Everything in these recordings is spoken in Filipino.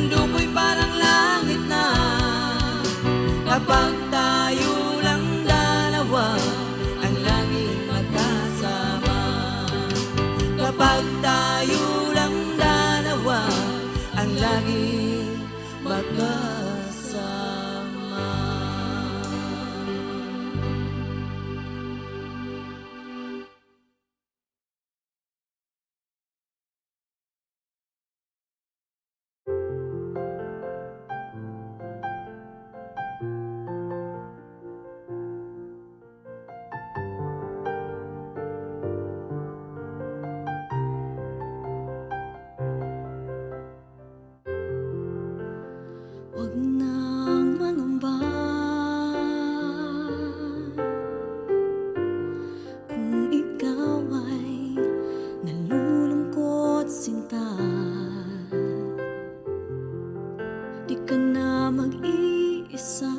mundo ko'y parang langit na kapag tayo lang dalawa ang laging magkasama. Kapag tayo lang dalawa ang laging magkasama. Huwag nang mangamba kung ikaw ay nalulungkot, sinta. Di ka na mag-iisa.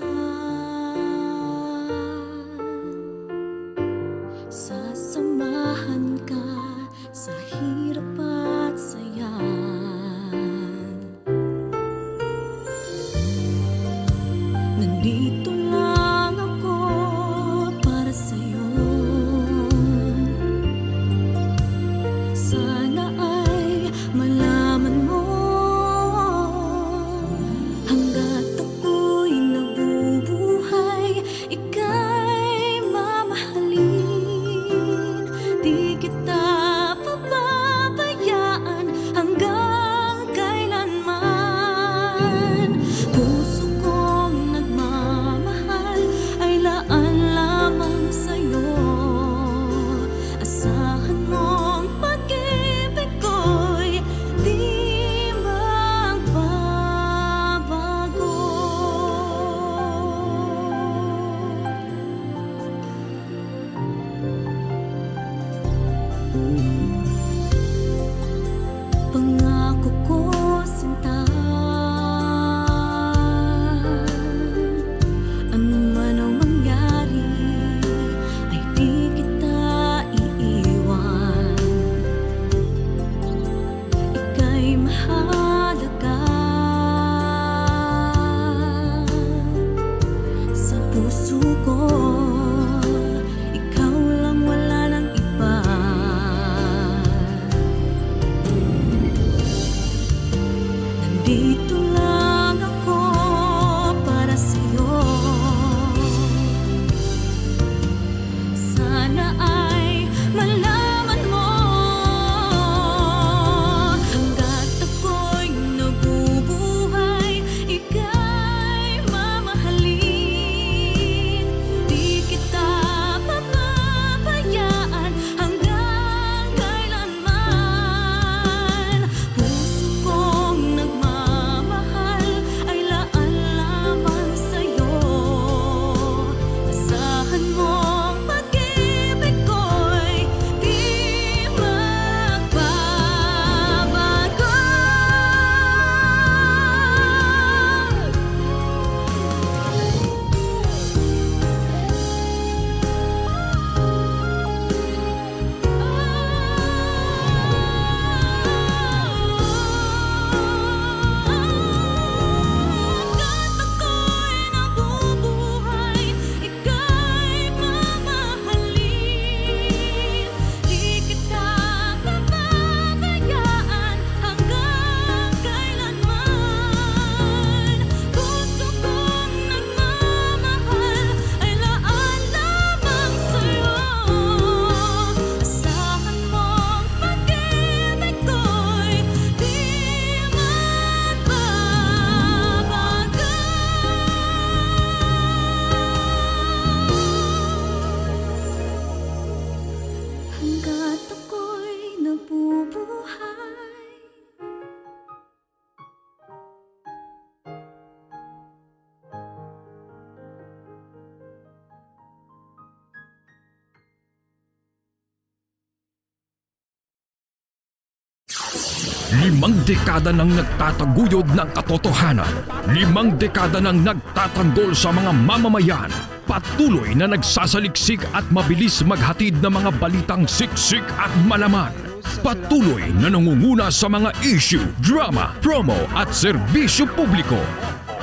Sasamahan ka sa hirap at saya. Nandito lang ako para sa'yo. Sana ay malaman mo, hanggat ako'y nabubuhay, ika'y mamahalin. Di kita pababayaan hanggang kailanman. Puso kong nagmamahal ay laan lamang sa'yo. Asahan mong pag-ibig ko'y di magbabago. Pangako ko, sinta, ano man ang mangyari ay di kita iiwan. Ika'y mahalaga sa puso ko. Ikaw lang, wala nang iba. Nandito lang ako para sa'yo. Sana ay malaman mo, hanggat ako'y nabubuhay, ika'y mamahalin. Di kita pababayaan hanggang kailanman. Puso kong nagmamahal ay laan lamang sa'yo. Asahan mong pag-ibig ko'y di magbabago. Hanggat ako'y nabubuhay, ika'y mamahalin. Di kita pababayaan hanggang kailanman. Puso kong nagmamahal ay laan lamang sa'yo. Asahan mong pag-ibig ko'y di magbabago. Hanggat ako'y nabubuhay. Limang dekada nang nagtataguyod ng katotohanan. 5 dekada nang nagtatanggol sa mga mamamayan. Patuloy na nagsasaliksik at mabilis maghatid ng mga balitang siksik at malaman. Patuloy na nangunguna sa mga issue, drama, promo at serbisyo publiko.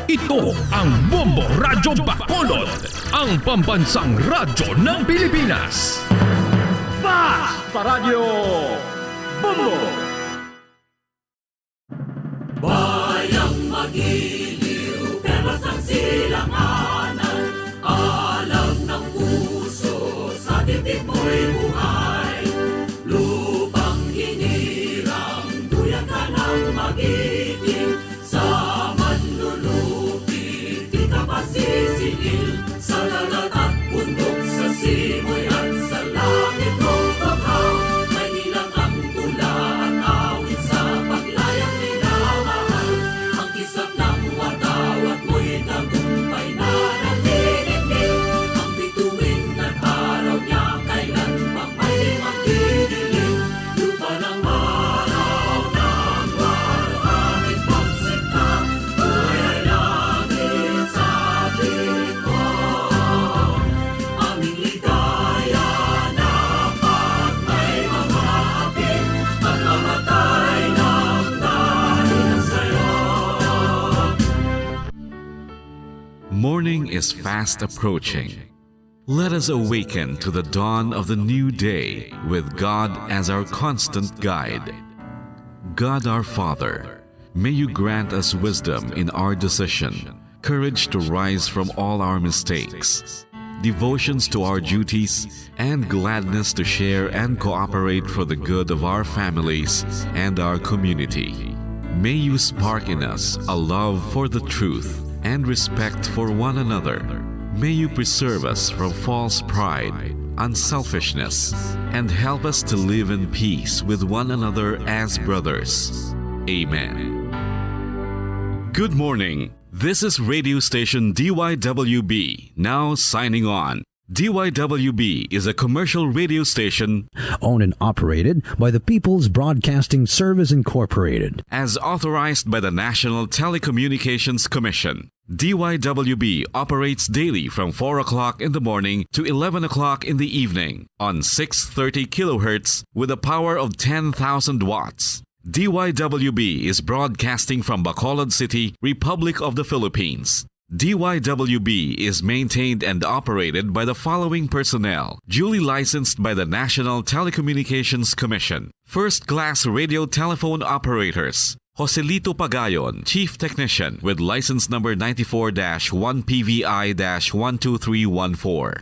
Ito ang Bombo Radyo Bacolod, ang pambansang radyo ng Pilipinas. Sa Radyo Bombo! Bayang magiliw, perlas ng silanganan, alam ng puso, sa titik mo'y buhay. Lupang hinirang, duyan ka ng magiting, sa manlulupi, di ka pasisingil, sa dagat at bundok, sa simoy at sa langit mong bakaw, may nilang ang tula at awit sa paglayang minamahal. Ang kisap ng watawat mo'y tagumpay na nagdidikit, ang bituin at araw niya kailan pang may magdidilim. Lupa ng araw ng warangit pagsikta, buhay ay langit sa piling ko. Aming ligaya na pag may mga akin, at mamatay ng dahil sa'yo. Morning is fast approaching. Let us awaken to the dawn of the new day with God as our constant guide. God our Father, may you grant us wisdom in our decision, courage to rise from all our mistakes, devotions to our duties, and gladness to share and cooperate for the good of our families and our community. May you spark in us a love for the truth and respect for one another. May you preserve us from false pride, unselfishness, and help us to live in peace with one another as brothers. Amen. Good morning. This is radio station DYWB, now signing on. DYWB is a commercial radio station owned and operated by the People's Broadcasting Service Incorporated. as authorized by the National Telecommunications Commission. DYWB operates daily from 4 o'clock in the morning to 11 o'clock in the evening on 630 kilohertz with a power of 10,000 watts. DYWB is broadcasting from Bacolod City, Republic of the Philippines. DYWB is maintained and operated by the following personnel, duly licensed by the National Telecommunications Commission. First-class radio telephone operators. Joselito Pagayon, Chief Technician with license number 94-1PVI-12314.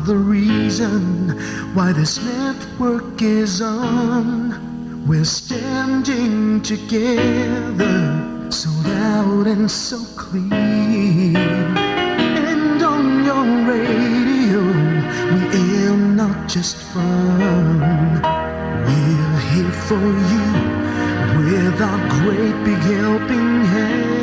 The reason why this network is on. We're standing together, so loud and so clear. And on your radio, we air not just fun. We're here for you with our great big helping hand.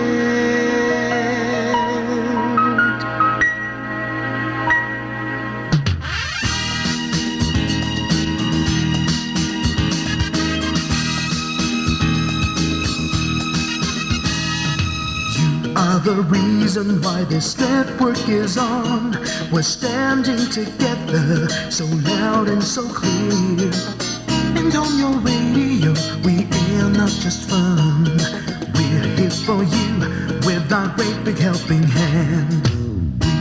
The reason why this network is on. We're standing together, so loud and so clear. And on your radio, we air not just fun. We're here for you with our great big helping hand.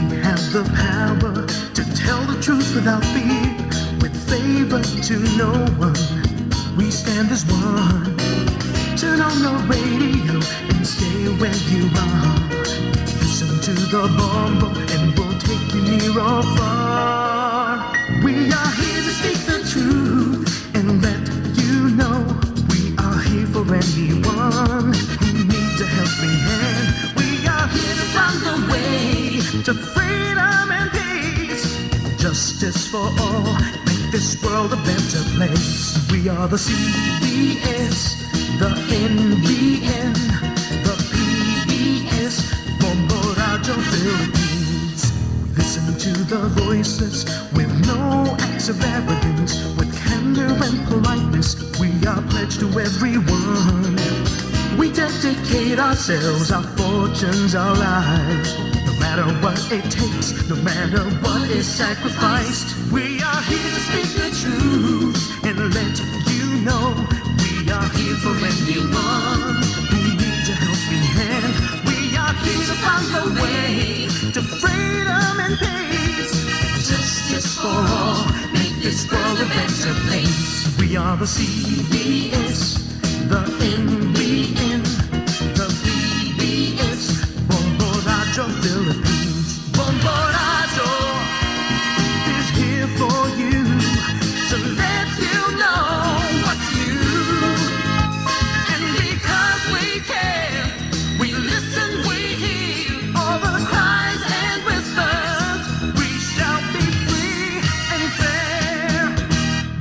We have the power to tell the truth without fear, with favor to no one. We stand as one. Turn on your radio and stay where you are. Listen to the Bombo and we'll take you near or far. We are here to speak the truth and let you know we are here for anyone who needs a helping hand. We are here to find the way to freedom and peace, justice for all, make this world a better place. We are the CBS, the NBN, the PBS, Bombo Radyo Philippines. Listen to the voices with no acts of arrogance, with candor splendor and politeness, we are pledged to everyone. We dedicate ourselves, our fortunes, our lives. No matter what it takes, no matter what is sacrificed, we are here to speak the truth and let you know. We are here for anyone who needs a helping hand. We are here to find the way to freedom and peace. Justice for all, make this world a better place. We are the CBS, the NBN, the PBS, Bombo Radyo Philippines. Bombo Radyo is here for you to let you know what's new. And because we care, we listen, we hear all the cries and whispers. We shall be free and fair.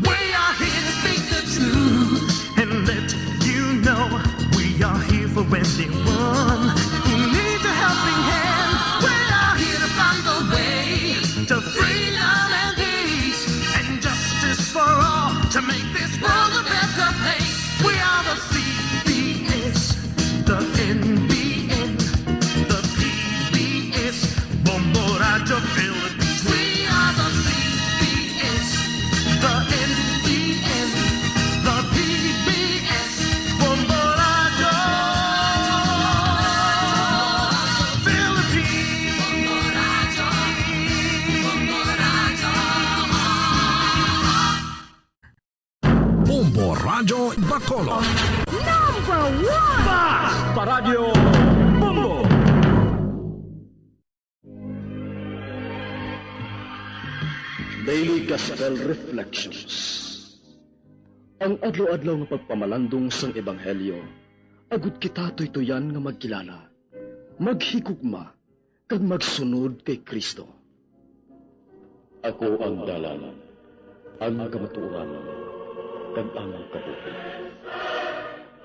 We are here to speak the truth and let you know. We are here for anyone who needs a helping hand. We are here to find the way to freedom and peace and justice for all, to make this world a better place. We are the CBS, the NBN, the PBS, Bombo Radyo Philippines. We are the CBS, the NBN, the PBS, Bombo Radyo Philippines. Bombo Radyo Bacolod. Basta Radio Bombo! Daily Gospel Reflections. Ang adlaw-adlaw nga pagpamalandong sang Ebanghelyo, agud kita tuytoyan nga magkilala, maghigugma, kag magsunod kay Kristo. Ako ang dalan, ang kamatuoran, kag ang kabuhi.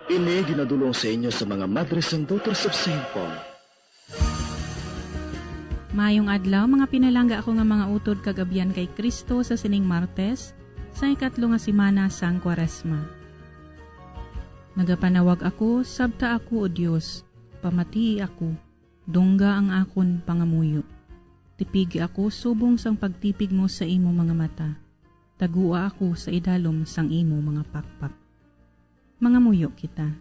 Ini ginadulong sa inyo sa mga Mothers and Daughters of St. Paul. Mayong adlaw, mga pinalangga ako nga mga utod kagabian kay Kristo sa sining Martes, sa ikatlo nga simana sang Kwaresma. Nagapanawag ako, sabta ako o Diyos, pamati ako, dungga ang akon pangamuyo. Tipigi ako subong sang pagtipig mo sa imo mga mata. Tagua ako sa idalom sang imo mga pakpak. Mga muyo kita.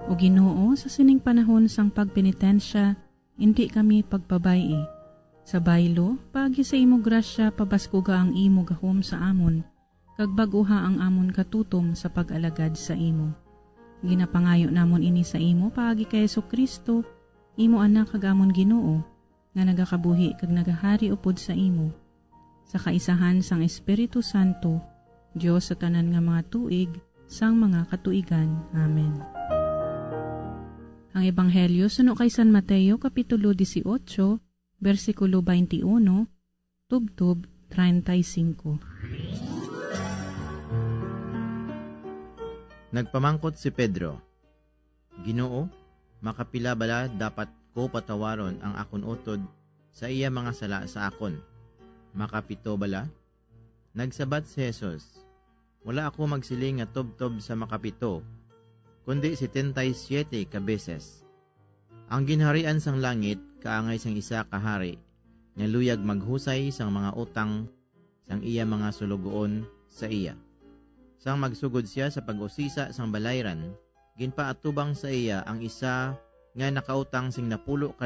O Ginoo, sa sining panahon sang pagpenitensya, hindi kami pagpabayi. Sa baylo, pagi sa imo grasya, pabaskuga ang imo gahom sa amon, kag baguha ang amon katutom sa pag-alagad sa imo. Ginapangayo namon ini sa imo, pagi kay Jesucristo, imo anak kag amon Ginoo, nga nagakabuhi kag nagahari upod sa imo. Sa kaisahan sang Espiritu Santo, Diyos sa tanan nga mga tuig, sang mga katuigan. Amen. Ang Ebanghelyo suno kay San Mateo, Kapitulo 18, versikulo 21, tubtob 35. Nagpamangkot si Pedro, Ginoo, makapila bala dapat ko patawaron ang akon utod sa iya mga sala sa akon? Makapito bala? Nagsabat si Jesus, wala ako magsiling nga tubtob sa makapito, kundi 77 ka beses. Ang ginharian sang langit kaangay sang isa kahari, nga luyag maghusay sang mga utang sang iya mga sulugoon sa iya. Sang magsugod siya sa pag-usisa sang balayran, ginpaatubang sa iya ang isa nga nakautang sing 10,000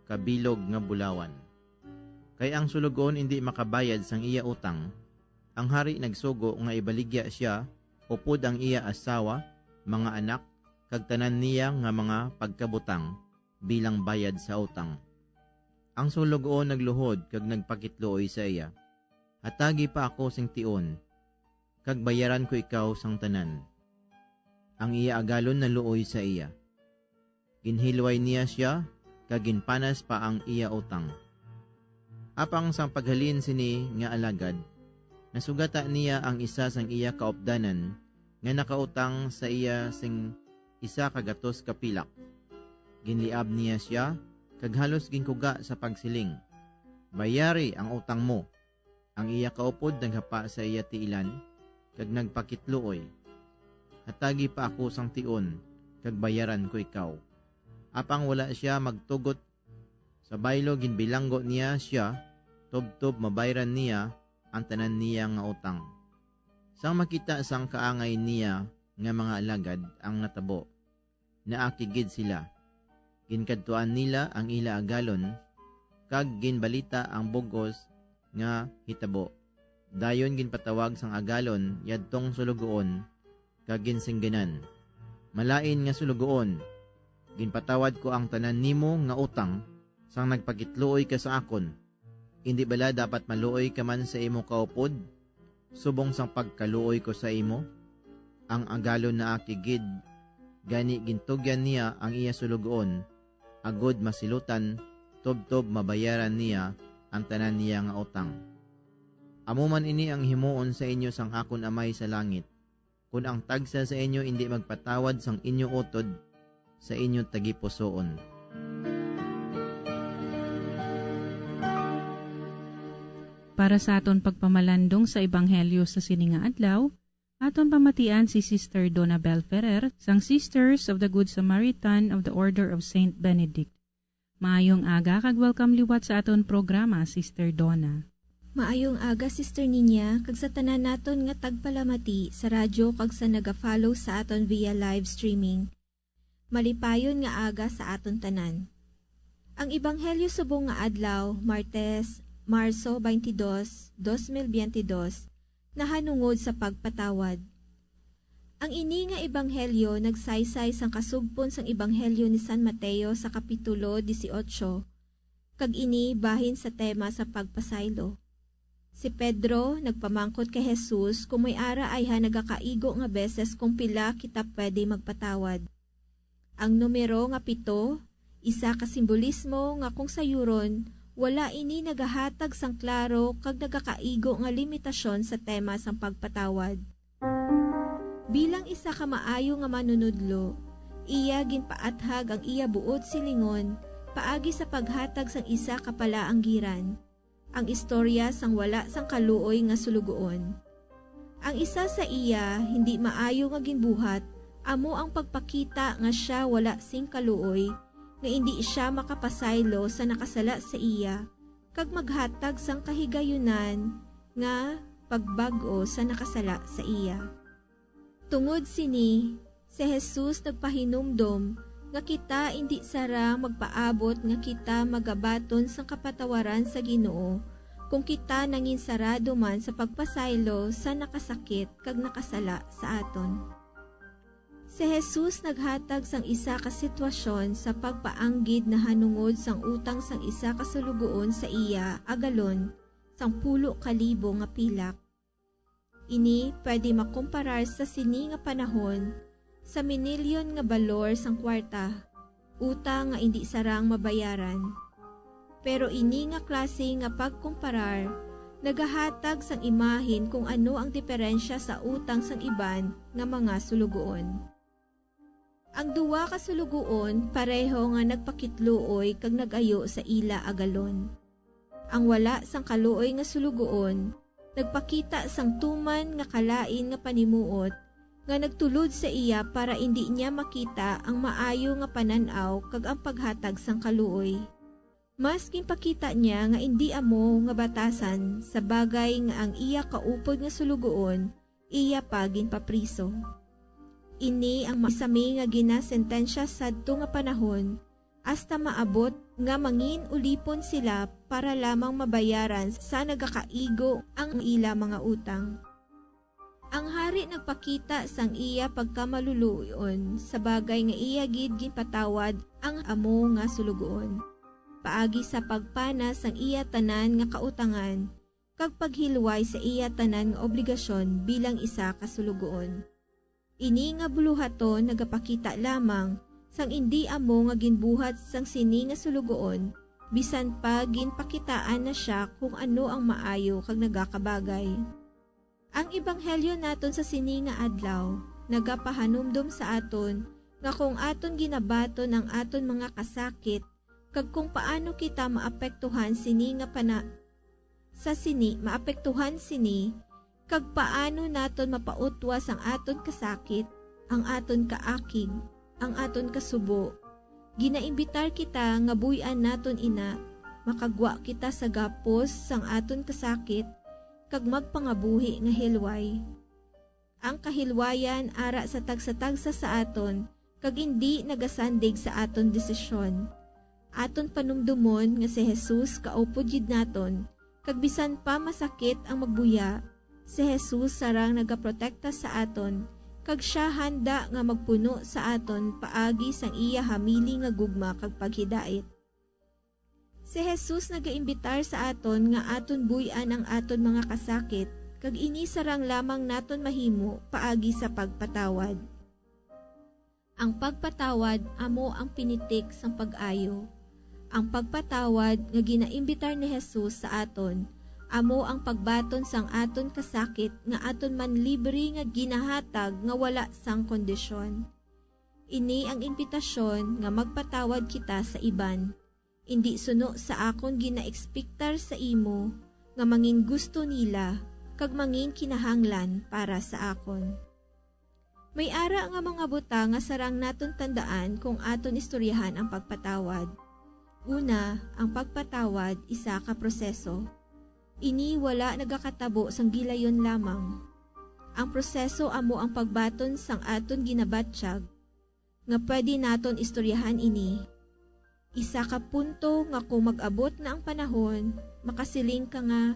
kabilog nga bulawan. Kay ang sulugoon hindi makabayad sang iya utang, ang hari nagsugo nga ibaligya siya upod ang iya asawa, mga anak, kag tanan niya nga mga pagkabutang bilang bayad sa utang. Ang sulugoon nagluhod kag nagpakitluoy sa iya, hatagi pa ako sing tion, kag bayaran ko ikaw sang tanan. Ang iya agalon na luoy sa iya. Ginhilway niya siya, kag ginpanas pa ang iya utang. Apang sang paghalin sini nga alagad, nasugata niya ang isa sang iya kaopdanan, nga nakautang sa iya sing 100 kapilak. Ginliab niya siya, kag halos ginkuga sa pagsiling. bayari ang utang mo. Ang iya kaupod naghapa sa iya tiilan, kag nagpakitluoy. Hatagi pa ako sang tion, kag bayaran ko ikaw. Apang wala siya magtugot, sa baylo ginbilanggo niya siya, tubtob mabayran niya ang tanan niya nga utang. Sang makita sang kaangay niya nga mga alagad ang natabo, naakigid sila. Ginkadtuan nila ang ila agalon, kag ginbalita ang bugos nga hitabo. Dayon ginpatawag sang agalon yadtong sulugoon, kag ginsingganan. Malain nga sulugoon, ginpatawad ko ang tanan nimo nga utang, sang nagpakitluoy ka sa akon. Hindi bala dapat maluoy ka man sa imo kaupod? Subong sang pagkaluoy ko sa imo? Ang agalon na akigid, gani gintugyan niya ang iya sulugoon, agod masilutan, tubtob mabayaran niya ang tanan niya nga utang. Amo man ini ang himuon sa inyo sang akon amay sa langit. Kung ang tagsa sa inyo hindi magpatawad sang inyo utod, sa inyo tagipusoon. Para sa aton pagpamalandong sa Ebanghelyo sa sininga adlaw, aton pamatian si Sister Donna Bel Ferrer, sang Sisters of the Good Samaritan of the Order of Saint Benedict. Maayong aga kag welcome liwat sa aton programa, Sister Donna. Maayong aga, Sister Ninya, kag sa tanan naton nga tagpalamati sa radyo kag sa naga-follow sa aton via live streaming. Malipayon nga aga sa aton tanan. Ang Ebanghelyo subong nga adlaw, Martes, Marso 22, 2022, nahanungod sa pagpatawad. Ang ini nga ebanghelyo nagsaysay sang kasugpon sang ebanghelyo ni San Mateo sa kapitulo 18, kag ini bahin sa tema sa pagpasaylo. Si Pedro nagpamangkot kay Jesus kung may ara ay nagakaigo nga beses kung pila kita pwede magpatawad. Ang numero nga 7, isa ka simbolismo nga kung sayuron, wala ini nagahatag sang klaro kag nagakaigo nga limitasyon sa tema sang pagpatawad. Bilang isa ka maayo nga manunudlo, iya ginpaathag ang iya buod silingon paagi sa paghatag sang isa ka palaanggiran, ang istorya sang wala sang kaluoy nga sulugoon. Ang isa sa iya hindi maayo nga ginbuhat, amo ang pagpakita nga siya wala sing kaluoy, nga hindi siya makapasaylo sa nakasala sa iya, kag maghatag sang kahigayunan nga pagbago sa nakasala sa iya. Tungod sini, si Jesus nagpahinumdom nga kita hindi sarang magpaabot nga kita magabaton sang kapatawaran sa Ginoo kung kita nangin sarado man sa pagpasaylo sa nakasakit kag nakasala sa aton. Si Jesus naghatag sang isa ka sitwasyon sa pagpaanggid na hanungod sang utang sang isa ka sulugoon sa iya agalon sang 10,000 nga pilak. Ini pwede makumparar sa sini nga panahon sa minilyon nga balor sang kwarta, utang nga hindi sarang mabayaran. Pero ini nga klase nga pagkumparar nagahatag sang imahin kung ano ang diferensya sa utang sang iban nga mga sulugoon. Ang duwa ka sulugoon pareho nga nagpakitluoy kag nagayo sa ila agalon. Ang wala sang kaluoy nga sulugoon nagpakita sang tuman nga kalain nga panimuot nga nagtulod sa iya para hindi niya makita ang maayo nga pananaw kag ang paghatag sang kaluoy. Mas ginpakita niya nga hindi amo nga batasan sa bagay nga ang iya kaupod nga sulugoon iya pa ginpapriso. Ini ang masami nga ginasentensya sadto nga panahon hasta maabot nga mangin ulipon sila para lamang mabayaran sa nagakaigo ang ila mga utang. Ang hari nagpakita sang iya pagkamaluluyon sa bagay nga iya gid ginpatawad ang amo nga sulugoon. Paagi sa pagpana sang iya tanan nga kautangan kag paghilway sa iya tanan nga obligasyon bilang isa ka sulugoon. Ini nga buluhaton nagapakita lamang sang indi amo nga ginbuhat sang sini nga sulugoon, bisan pa ginpakitaan na siya kung ano ang maayo kag nagakabagay. Ang ebanghelyo naton sa sini nga adlaw nagapahanumdom sa aton nga kung aton ginabaton ang aton mga kasakit kag kung paano kita maapektuhan sini maapektuhan sini, kag paano naton mapautwas ang aton kasakit, ang aton kaakig, ang aton kasubo. Ginaimbitar kita nga buy-an naton ina, makagwa kita sa gapos sang aton kasakit, kag magpangabuhi nga hilway. Ang kahilwayan ara sa tagsa-tagsa sa aton, kag hindi nagasandig sa aton desisyon. Aton panumdumon nga si Jesus kaupod jid naton, kag bisan pa masakit ang magbuya, si Jesus sarang nagaprotekta sa aton, kag siya handa nga magpuno sa aton paagi sang iya hamili nga gugma kag paghidait. Si Jesus nagaimbitar sa aton nga aton buy-an ang aton mga kasakit, kag ini sarang lamang naton mahimo paagi sa pagpatawad. Ang pagpatawad amo ang pinitik sang pag-ayo. Ang pagpatawad nga ginaimbitar ni Jesus sa aton amo ang pagbaton sang aton kasakit nga aton man libre nga ginahatag nga wala sang kondisyon. Ini ang imbitasyon nga magpatawad kita sa iban. Indi suno sa akon ginaekspektar sa imo nga mangin gusto nila kag mangin kinahanglan para sa akon. May ara nga mga buta nga sarang naton tandaan kung aton istoryahan ang pagpatawad. Una, ang pagpatawad isa ka proseso. Ini wala nagakatabo sang gilayon lamang. Ang proseso amo ang pagbaton sang aton ginabatsyag nga pwede naton istoryahan ini. Isa ka punto nga kung mag-abot na ang panahon, makasiling ka nga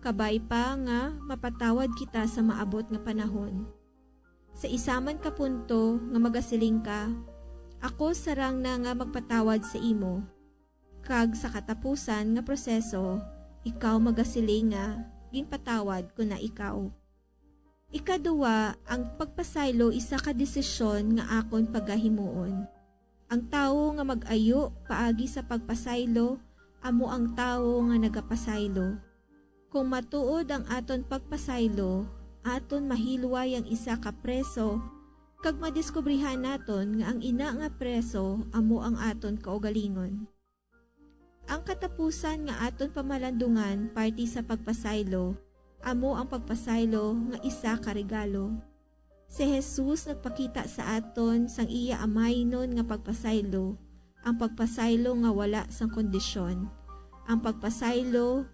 kabay pa nga mapatawad kita sa maabot nga panahon. Sa isaman ka punto nga magasiling ka, ako sarang na nga magpatawad sa imo. Kag sa katapusan nga proseso, ikaw magasiling nga ginpatawad ko na ikaw. Ikaduwa, ang pagpasaylo isa ka desisyon nga akon pagahimuon. Ang tawo nga mag-ayo paagi sa pagpasaylo, amo ang tawo nga nagapasaylo. Kung matuod ang aton pagpasaylo, aton mahilway ang isa ka preso, kag madiskubrihan naton nga ang ina nga preso amo ang aton kaugalingon. Ang katapusan nga aton pamalandungan parti sa pagpasaylo, amo ang pagpasaylo nga isa ka regalo. Si Jesus nagpakita sa aton sang iya amaynon nga pagpasaylo, ang pagpasaylo nga wala sang kondisyon. Ang pagpasaylo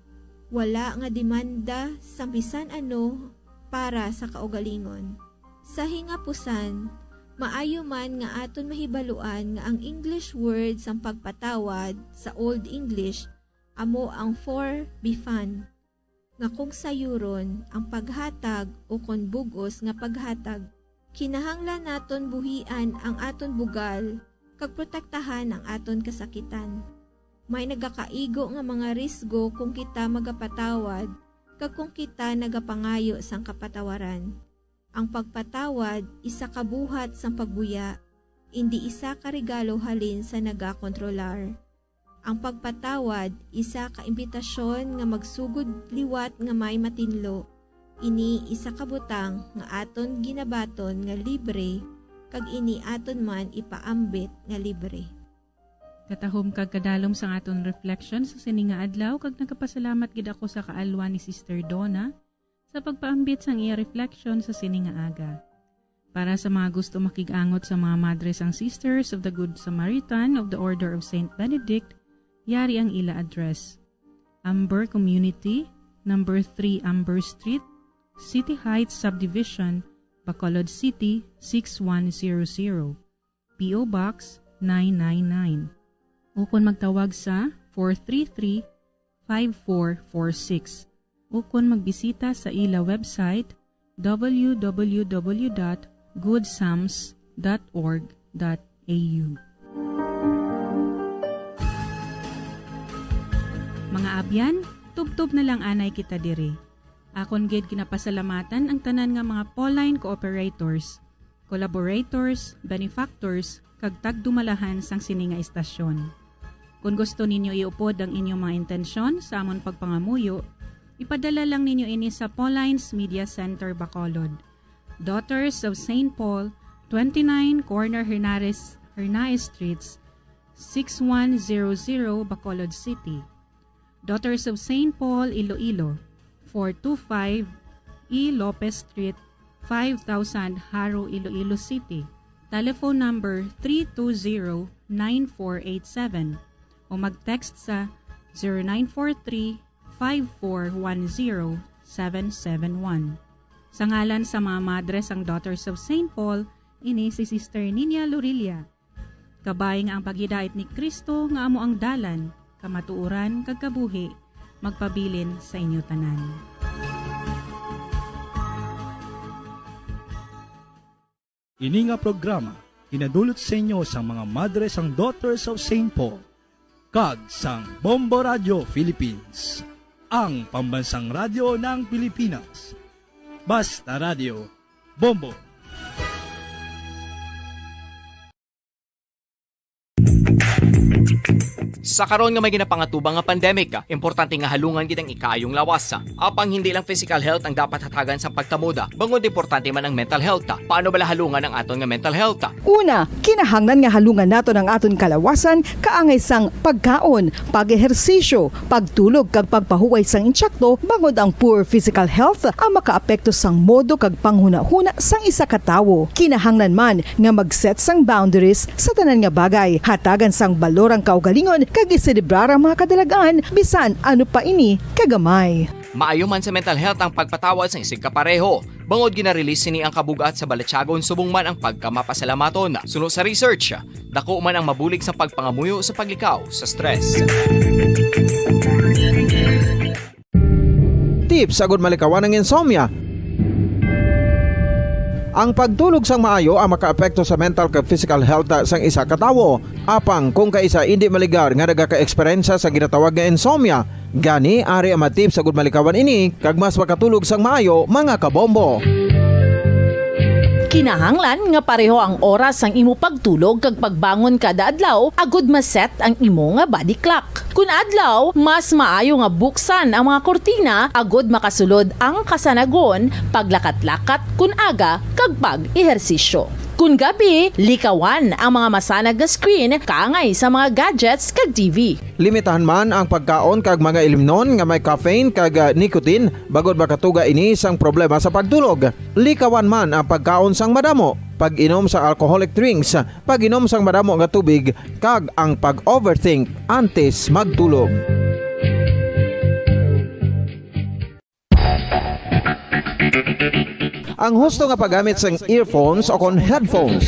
wala nga demanda sa bisan ano para sa kaugalingon. Sa hingapusan, maayo man nga aton mahibaluan nga ang English word sang pagpatawad sa Old English amo ang forgiven, nga kung sayuron ang paghatag o kon bugos nga paghatag. Kinahanglan naton buhian ang aton bugal kag protektahan ang aton kasakitan. May nagakaigo nga mga risgo kung kita magapatawad kag kung kita nagapangayo sang kapatawaran. Ang pagpatawad isa ka buhat sang pagbuya, indi isa ka regalo halin sa nagakontrolar. Ang pagpatawad isa ka imbitasyon nga magsugod liwat nga may matinlo. Ini isa ka butang nga aton ginabaton nga libre kag ini aton man ipaambit nga libre. Katahom kag kadalom sa aton reflection sa sininga adlaw kag nagapasalamat gid ako sa kaalwa ni Sister Donna sa pagpaambit sang iya reflection sa sininga aga. Para sa mga gusto makigangot sa mga madres ang Sisters of the Good Samaritan of the Order of St. Benedict, yari ang ila address. Amber Community, number 3 Amber Street, City Heights Subdivision, Bacolod City, 6100. P.O. Box 999. O kung magtawag sa 433-5446. O kung magbisita sa ila website www.goodsams.org.au. Mga abyan, tubtob na lang anay kita diri. Akon gid kinapasalamatan ang tanan nga mga Pauline cooperators, collaborators, benefactors, kag tagdumalahan sang sininga istasyon. Kung gusto ninyo iupod ang inyong mga intensyon sa amon pagpangamuyo, ipadala lang ninyo ini sa Pauline's Media Center, Bacolod. Daughters of St. Paul, 29 Corner Hernaez Streets, 6100 Bacolod City. Daughters of St. Paul, Iloilo, 425 E. Lopez Street, 5000 Haro, Iloilo City. Telephone number 320-9487 o mag-text sa 0943-5410-771. Sa ngalan sa mga madres ang Daughters of St. Paul, ini si Sister Nina Lorilia. Kabay nga ang paghidait ni Kristo nga amo ang dalan, kamatuuran kag kabuhi, magpabilin sa inyo tanan. Ini nga programa hinadulot sa inyo sa mga madres ang Daughters of St. Paul kag sang Bombo Radio Philippines, ang pambansang radyo ng Pilipinas. Basta Radio Bombo. Sa karon nga may ginapangatubang nga pandemic, importante nga halungan gid ang ikaayong lawas. Apang hindi lang physical health ang dapat hatagan sa pagtamuda, bangod importante man ang mental health. Paano bala halungan ang aton nga mental health? Una, kinahanglan nga halungan nato ang aton kalawasan kaangay sang pagkaon, pag-ehersisyo, pagtulog kag pagpahuway sang insyakto, bangod ang poor physical health ang makaapekto sang modo kag panghuna-huna sang isa ka tawo. Kinahanglan man nga mag-set sang boundaries sa tanan nga bagay, hatagan sang balorang kaugalingon kag iselebrar ang mga kadalagaan bisan ano pa ini kagamay. Maayo man sa mental health ang pagpatawad sa isig kapareho. Bangod ginarelease ni ang kabugat sa Balatyagon subong man ang pagkamapasalamaton. Sunod sa research, dako man ang mabulig sa pagpangamuyo sa paglikaw sa stress. Tips sagud malikawan ng insomnia. Ang pagtulog sang maayo ang makaapekto sa mental kag physical health sang isa ka tawo. Apang kung kaisa hindi maligar nga nagaka-eksperyensya sa ginatawag nga insomnia, gani ari ang matip sagud malikawan ini kag mas makatulog sang maayo mga kabombo. Kinahanglan nga pareho ang oras ang imo pagtulog kag pagbangon kada adlaw agud maset ang imo nga body clock. Kun adlaw, mas maayo nga buksan ang mga kortina agud makasulod ang kasanagon, paglakat-lakat kun aga kag pag-ehersisyo. Kun gabi, likawan ang mga masanag nga screen kaangay sa mga gadgets kag TV. Limitahan man ang pagkaon kag mga ilimnon nga may caffeine kag nicotine bagod makatuga ini sang problema sa pagtulog. Likawan man ang pagkaon sang madamo, pag-inom sa alcoholic drinks, pag-inom sang madamo nga tubig kag ang pag-overthink antes magtulog. Ang husto nga paggamit sang earphones o kon headphones.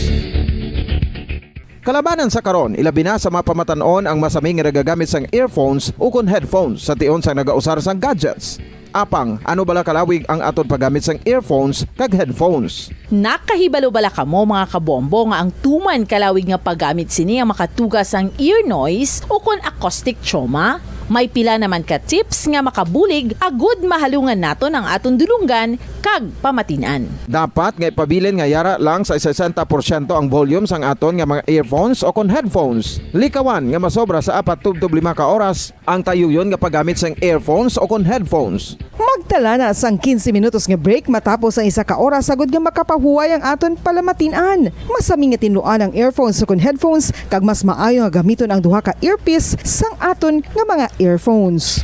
Kalabanan sa karon, ilabi na sa mapamatanon ang masami nga nagagamit sang earphones o kon headphones sa tion sang nagausar sang gadgets. Apang, ano bala kalawig ang aton paggamit sang earphones kag headphones? Nakahibalo bala kamo mga kabombo nga ang tuman kalawig nga paggamit sini ang makatugas ang ear noise o kon acoustic trauma? May pila naman ka tips nga makabulig agud mahalungan naton ang aton dulunggan kag pamatinan. Dapat nga ipabilin nga yara lang sa 60% ang volume sang aton nga mga earphones o kon headphones. Likawan nga masobra sa 4-5 ka oras ang tayuyon nga paggamit sang earphones o kon headphones. Magtala na sang 15 minutos nga break matapos ang isa ka oras agud nga makapahuway ang aton palamatinan. Masami nga tinluan ang earphones o kon headphones kag mas maayo nga gamiton ang duha ka earpiece sang aton nga mga earphones.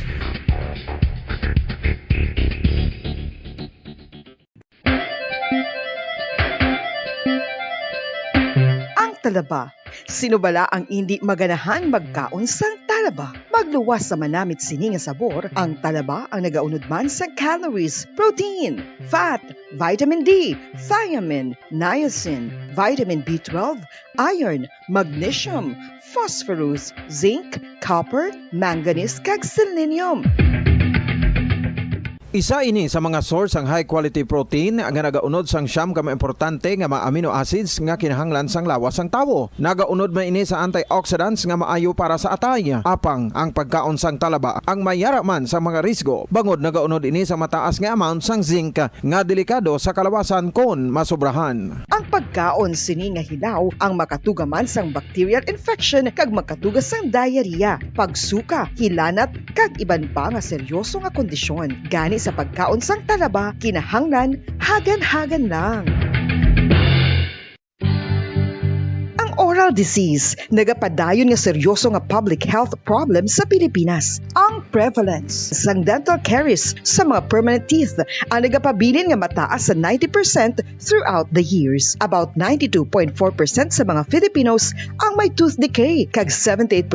Ang talaba. Sino bala ang hindi maganahan magkaon sang talaba? Magluwas sa manamit sini nga sabor, ang talaba ang nagaunod man sa calories, protein, fat, vitamin D, thiamine, niacin, vitamin B12, iron, magnesium, phosphorus, zinc, copper, manganese kag selenium. Isa ini sa mga source ang high quality protein nga nagaunod sang siyam ka importante nga mga amino acids nga kinahanglan sang lawas sang tawo. Nagaunod man ini sa antioxidants nga maayo para sa atay. Apang ang pagkaon sang talaba ang mayara man sa mga risgo. Bangod nagaunod ini sa mataas nga amount sang zinc nga delikado sa kalawasan kon masobrahan. Ang pagkaon sini nga hilaw ang makatugaman sang bacterial infection kag makatugas sang diarrhea, pagsuka, hilanat kag iban pa nga seryoso nga kondisyon. Gani sa pagkaon sang talaba, kinahanglan hagan-hagan lang. Ang oral dental disease nagapadayon nga seryoso nga public health problem sa Pilipinas. Ang prevalence sang dental caries sa mga permanent teeth ang nagapabilin nga mataas sa 90% throughout the years. About 92.4% sa mga Filipinos ang may tooth decay, kag 78%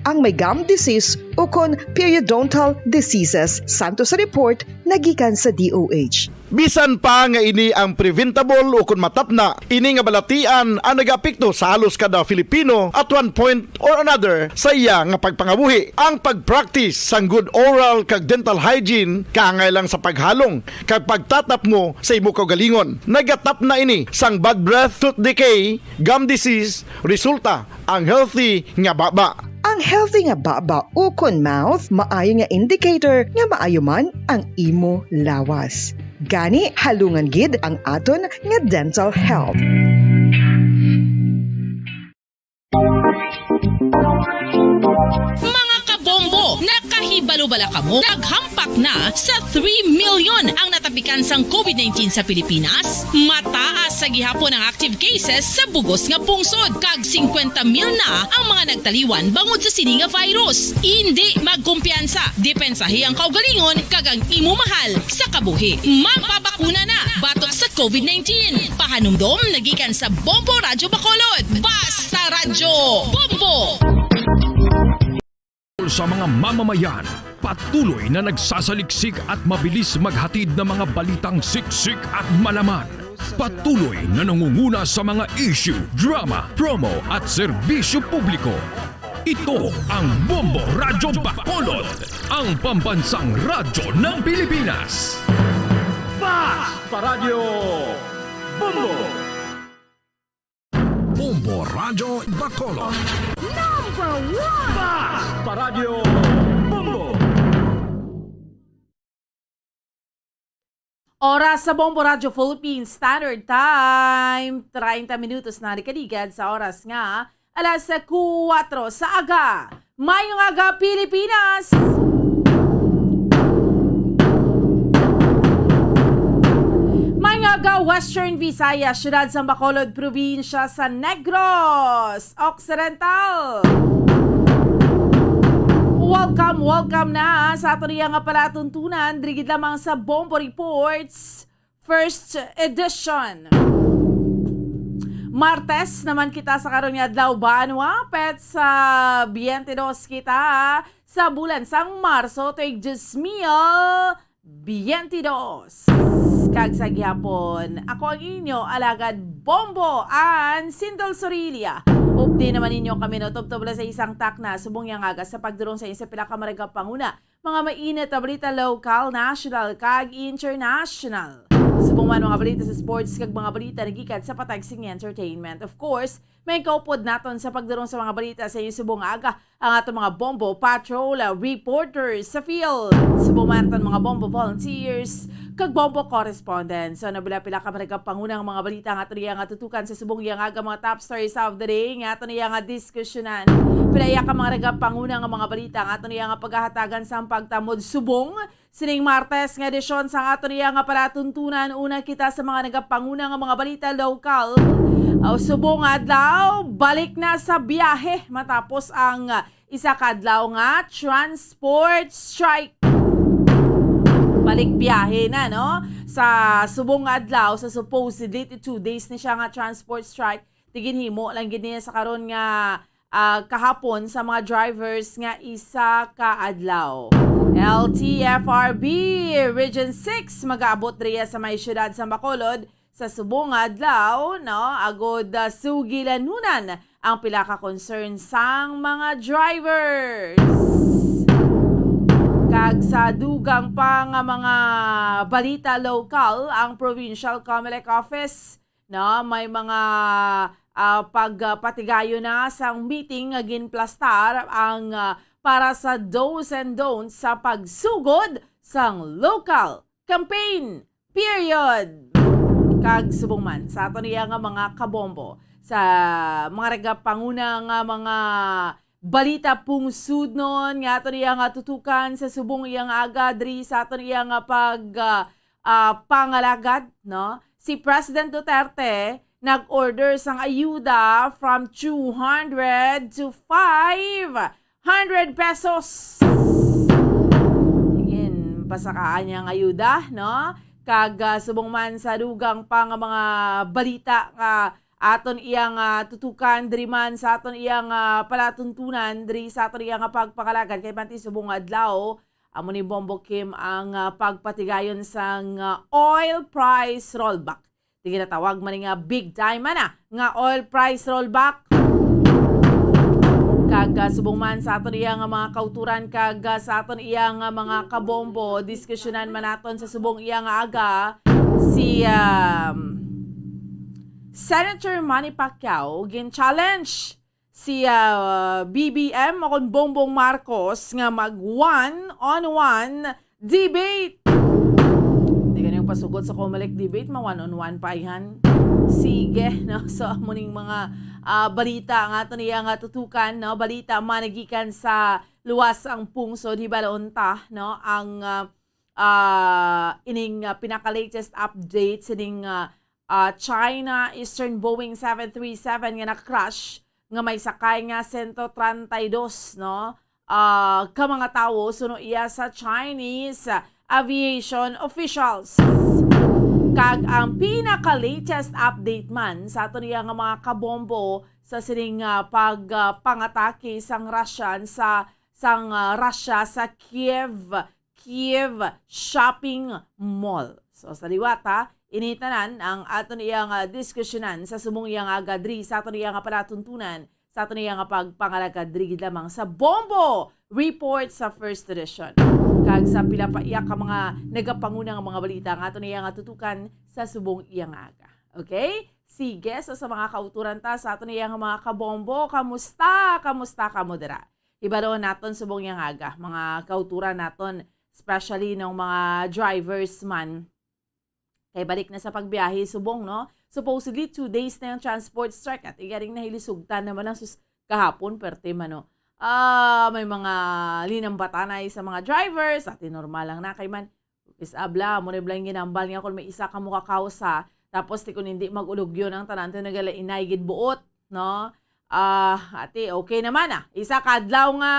ang may gum disease o kon periodontal diseases, santo sa report nagikan sa DOH. Bisan pa nga ini ang preventable o kung matapna, ini nga balatian ang nag-apekto sa halos kada Filipino at one point or another sa iya nga pagpangabuhi. Ang pag-practice sang good oral kag dental hygiene kaangay lang sa paghalong kag pagtatap mo sa imo kaugalingon. Nagatap na ini sang bad breath, tooth decay, gum disease, resulta ang healthy nga baba. Ang healthy nga baba o kon mouth maayo nga indicator nga maayo man ang imo lawas. Gani halungan gid ang aton nga dental health. Mga kabombo, nakahibalo-bala ka mo? Naghampak na sa 3 million ang natapikan sang COVID-19 sa Pilipinas. Mataas sa gihapon ang active cases sa bugos nga pungsod. Kag 50 mil na ang mga nagtaliwan bangod sa sini nga virus. Hindi magkumpiyansa. Depensahi ang kaugalingon kag ang imo mahal sa kabuhi. Magpabakuna na batok sa COVID-19. Pahanumdom nagikan sa Bombo Radyo Bacolod. Basta Radyo Bombo! Sa mga mamamayan, patuloy na nagsasaliksik at mabilis maghatid ng mga balitang siksik at malaman. Patuloy na nangunguna sa mga issue, drama, promo at serbisyo publiko. Ito ang Bombo Radyo Bacolod, ang pambansang radyo ng Pilipinas. Basta Radio Bombo! Bombo Radyo Bacolod. Number 1! Basta Radio Bombo! Oras sa Bombo Radyo Philippines Standard Time, 30 minutos na rikaligad sa oras nga, alas 4 sa aga. Mayong aga Pilipinas! Mayong Western Visayas, siyudad sa Bacolod, probinsya sa Negros Occidental. Welcome na sa ato niya nga palatuntunan, drigid lamang sa Bombo Reports, first edition. Martes naman kita sa karon nga adlaw banwa, pet sa 22 kita sa bulan sang Marso, tuig 2022. Kag sa gihapon, ako ang inyo alagad Bombo an Sindol Sorilia. Updi naman ninyo kami no tubtubla sa isang takna subong yang agas sa pagdurong sa isa pila ka marega panguna. Mga mainit na balita local, national kag international. Subong man mga balita sa sports kag mga balita nagikan sa patagsing entertainment. Of course, may kaupod naton sa pagdurong sa mga balita sa iyo subong aga ang ato mga Bombo Patrol reporters sa field. Subong man naton mga Bombo volunteers kag Bombo correspondents. So nabila-pila ka marega pangunang mga balita nga ato niya nga tutukan sa subong yang aga mga top stories of the day nga ato niya nga diskusyonan. Pilaya ka mga rega pangunang mga balita nga ato niya nga paghahatagan sa pagtamod subong sining Martes nga edisyon sa ato niya nga palatuntunan. Una kita sa mga nagapanguna nga mga balita local. Subong adlaw, balik na sa biyahe matapos ang isa kadlaw nga transport strike. Balik biyahe na no sa subong adlaw sa supposedly 2 days ni siya nga transport strike. Tiginhimo lang gid niya sa karon nga kahapon sa mga drivers nga isa ka adlaw. LTFRB Region 6 mag-aabot riya sa may syudad sa Bacolod sa subong adlaw no agod sugilanunan ang pila ka concern sang mga drivers. Kag sa dugang pa nga mga balita local, ang Provincial Comelec Office no may mga pagpatigayo na sang meeting nga ginplastar ang para sa do's and don'ts sa pagsugod sang local campaign period. Kag subong man sa ato niya nga mga kabombo sa mga regapanguna nga mga balita pungsud nun nga ato niya nga tutukan sa subong iyang aga diri sa ato niya nga pangalagad no si President Duterte nag-order sang ayuda from 200 to 500 pesos. Tingin, pasakaan niyang ayuda, no? Kag subong man sa dugang pa nga mga balita nga aton iyang tutukan diri man sa aton iyang palatuntunan diri sa aton iyang pagpakalagan kay panti subong adlaw amo ni Bombo Kim ang pagpatigayon sang oil price rollback. Di ginatawag man nga big time man nga oil price rollback. Kag subong man sa aton iyang mga kauturan kag sa aton iyang mga kabombo, diskusyonan man naton sa subong iyang aga si Senator Manny Pacquiao gin-challenge si BBM o kon Bongbong Marcos nga mag one-on-one debate. Di ganyan pasugod sa Comelec debate, ma one-on-one pa yan. Sige, no? So muning mga balita nga ito niya nga tutukan, no? Balita managikan sa luwas ang pungsod, hibalaunta, no? Ang ining pinaka-latest update sining China Eastern Boeing 737 nga na-crash nga may sakay nga 132, no? Ka mga tao suno iya sa Chinese aviation officials. Kag ang pinaka-latest update man sa ato niya nga mga kabombo sa sining pagpangatake sang Russian sa Russia sa Kiev shopping mall. So sa liwata, initanan ang ato niyang diskusyonan sa sumong iyang agadri sa ato niyang palatuntunan sa ato niyang pagpangalagad lamang sa Bombo Report sa First Edition. Kag sa pila pa iya ka mga nagapangunang mga balita nga ato niyang tutukan sa subong iyang aga. Okay? Sige, so sa mga kauturan ta sa ato niyang mga kabombo, kamusta kamo dira? Ibaro naton subong iyang aga, mga kauturan naton, especially ng mga drivers man. Kay balik na sa pagbiyahe subong, no? Supposedly 2 days na yung transport strike at igaring nahilisugtan naman ang kahapon perte man, no? May mga linambatanay sa mga drivers at normal lang na kay man is abla mo rin blang ginambal nga kung may isa ka mo kakausa tapos ti kun hindi magulog yun ang tanan to nagala inaygid buot, no? Ate okay naman isa kadlaw nga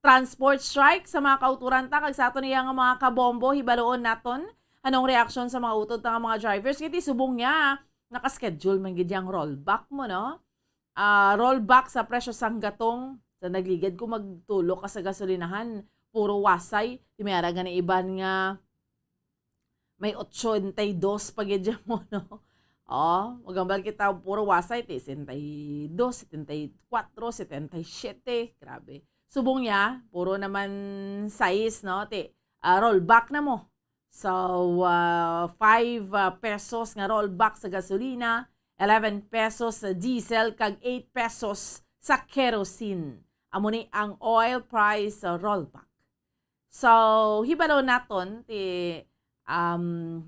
transport strike sa mga kauturan ta kag sa ato niya nga mga kabombo hibaloon naton anong reaksyon sa mga utod ng mga drivers kiti subong niya naka-schedule man gid yang rollback mo, no? Rollback sa presyo sang gatong sa nagligad ko magtulok ka sa gasolinahan puro wasay di may aragan na iban nga may 82 pagidya mo, no? Magambal kita puro wasay ti 72, 74, 77, grabe. Subong niya puro naman size, no? Ti rollback na mo. So, 5 pesos nga rollback sa gasolina, 11 pesos sa diesel, kag 8 pesos sa kerosene. Amo ni ang oil price rollback. So, hibalo naton ti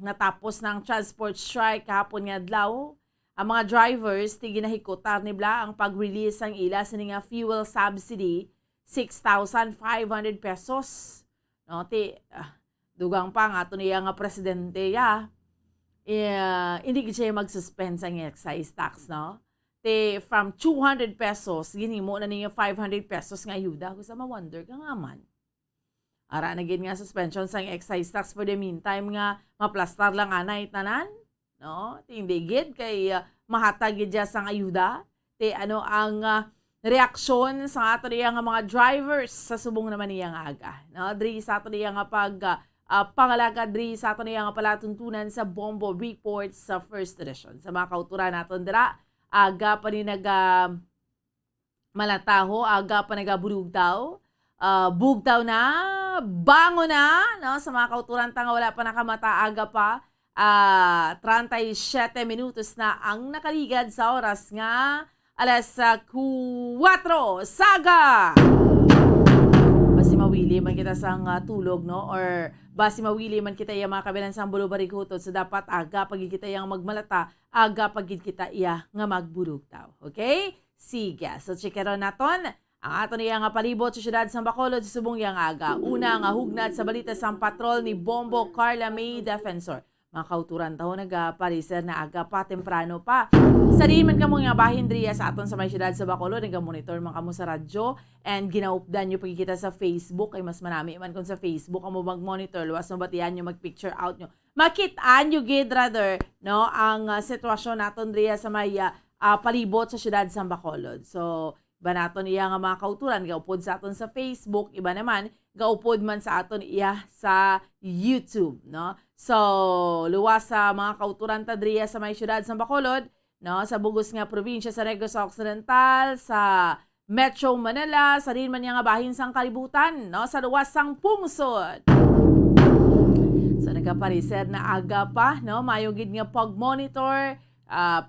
natapos ng transport strike kahapon nga adlaw. Ang mga drivers ti ginahikutar nibla ang pag-release ang ila sa nga fuel subsidy 6,500 pesos. No, ti dugang pa nga ito niya nga presidente hindi siya mag-suspend sa excise tax, no? From 200 pesos, ginimo na niya 500 pesos nga ayuda. Gusto ma-wonder ka nga man. Ara na nga suspension sa excise tax for the meantime nga maplastar lang anay tanan, no? Hindi gid kay mahatag gid sang ayuda. Ano ang reaksyon sa ato niya nga mga drivers sa subong naman niya nga aga, no? Diri sa ato niya nga pangalagad diri sa ato niya nga palatuntunan sa Bombo Report sa First Edition. Sa mga kauturan naton dira, aga pa ni malataho, aga pa nagabulugtaw, bugtaw na, bango na, no? Sa mga kauturan tanga wala pa nakamata, aga pa, 37 minutos na ang nakaligad sa oras nga alas 4 saga. Basi mawili man kita sang tulog, no? Or basi mawili man kita iya mga kabilansang bulubarikutot so dapat aga pagid kita yang magmalata, aga pagid kita iya nga magburugtaw. Okay? Sige. So chikeron naton ang ato niya nga palibot sa syudad sa Bacolod sa subong yang aga. Una nga hugnad sa balita sang patrol ni Bombo Carla May Defensor. mga kauturan taho nagapariser na aga pa, temprano pa. Sa rin man kamo nga bahin driya sa aton sa may syudad sa Bacolod, nagamonitor man kamo sa radyo and ginaupdan nyo pagkikita sa Facebook, ay mas marami man kung sa Facebook amo mag-monitor, luwas no batian nyo, mag-picture out nyo. Makitaan nyo gid rather, no, ang sitwasyon naton driya sa may palibot sa syudad sa Bacolod. So, iba naton iya nga mga kauturan, gaupod sa aton sa Facebook, iba naman, gaupod man sa aton iya sa YouTube, no? So, luwas sa mga kauturan tadriya sa may syudad sa Bacolod, no, sa bugos nga probinsya sa Negros Occidental, sa Metro Manila, sa rin man nga bahin sang kalibutan, no, sa luwas sang pungsod. So, nagapariser na aga pa, no, mayugid nga pag-monitor,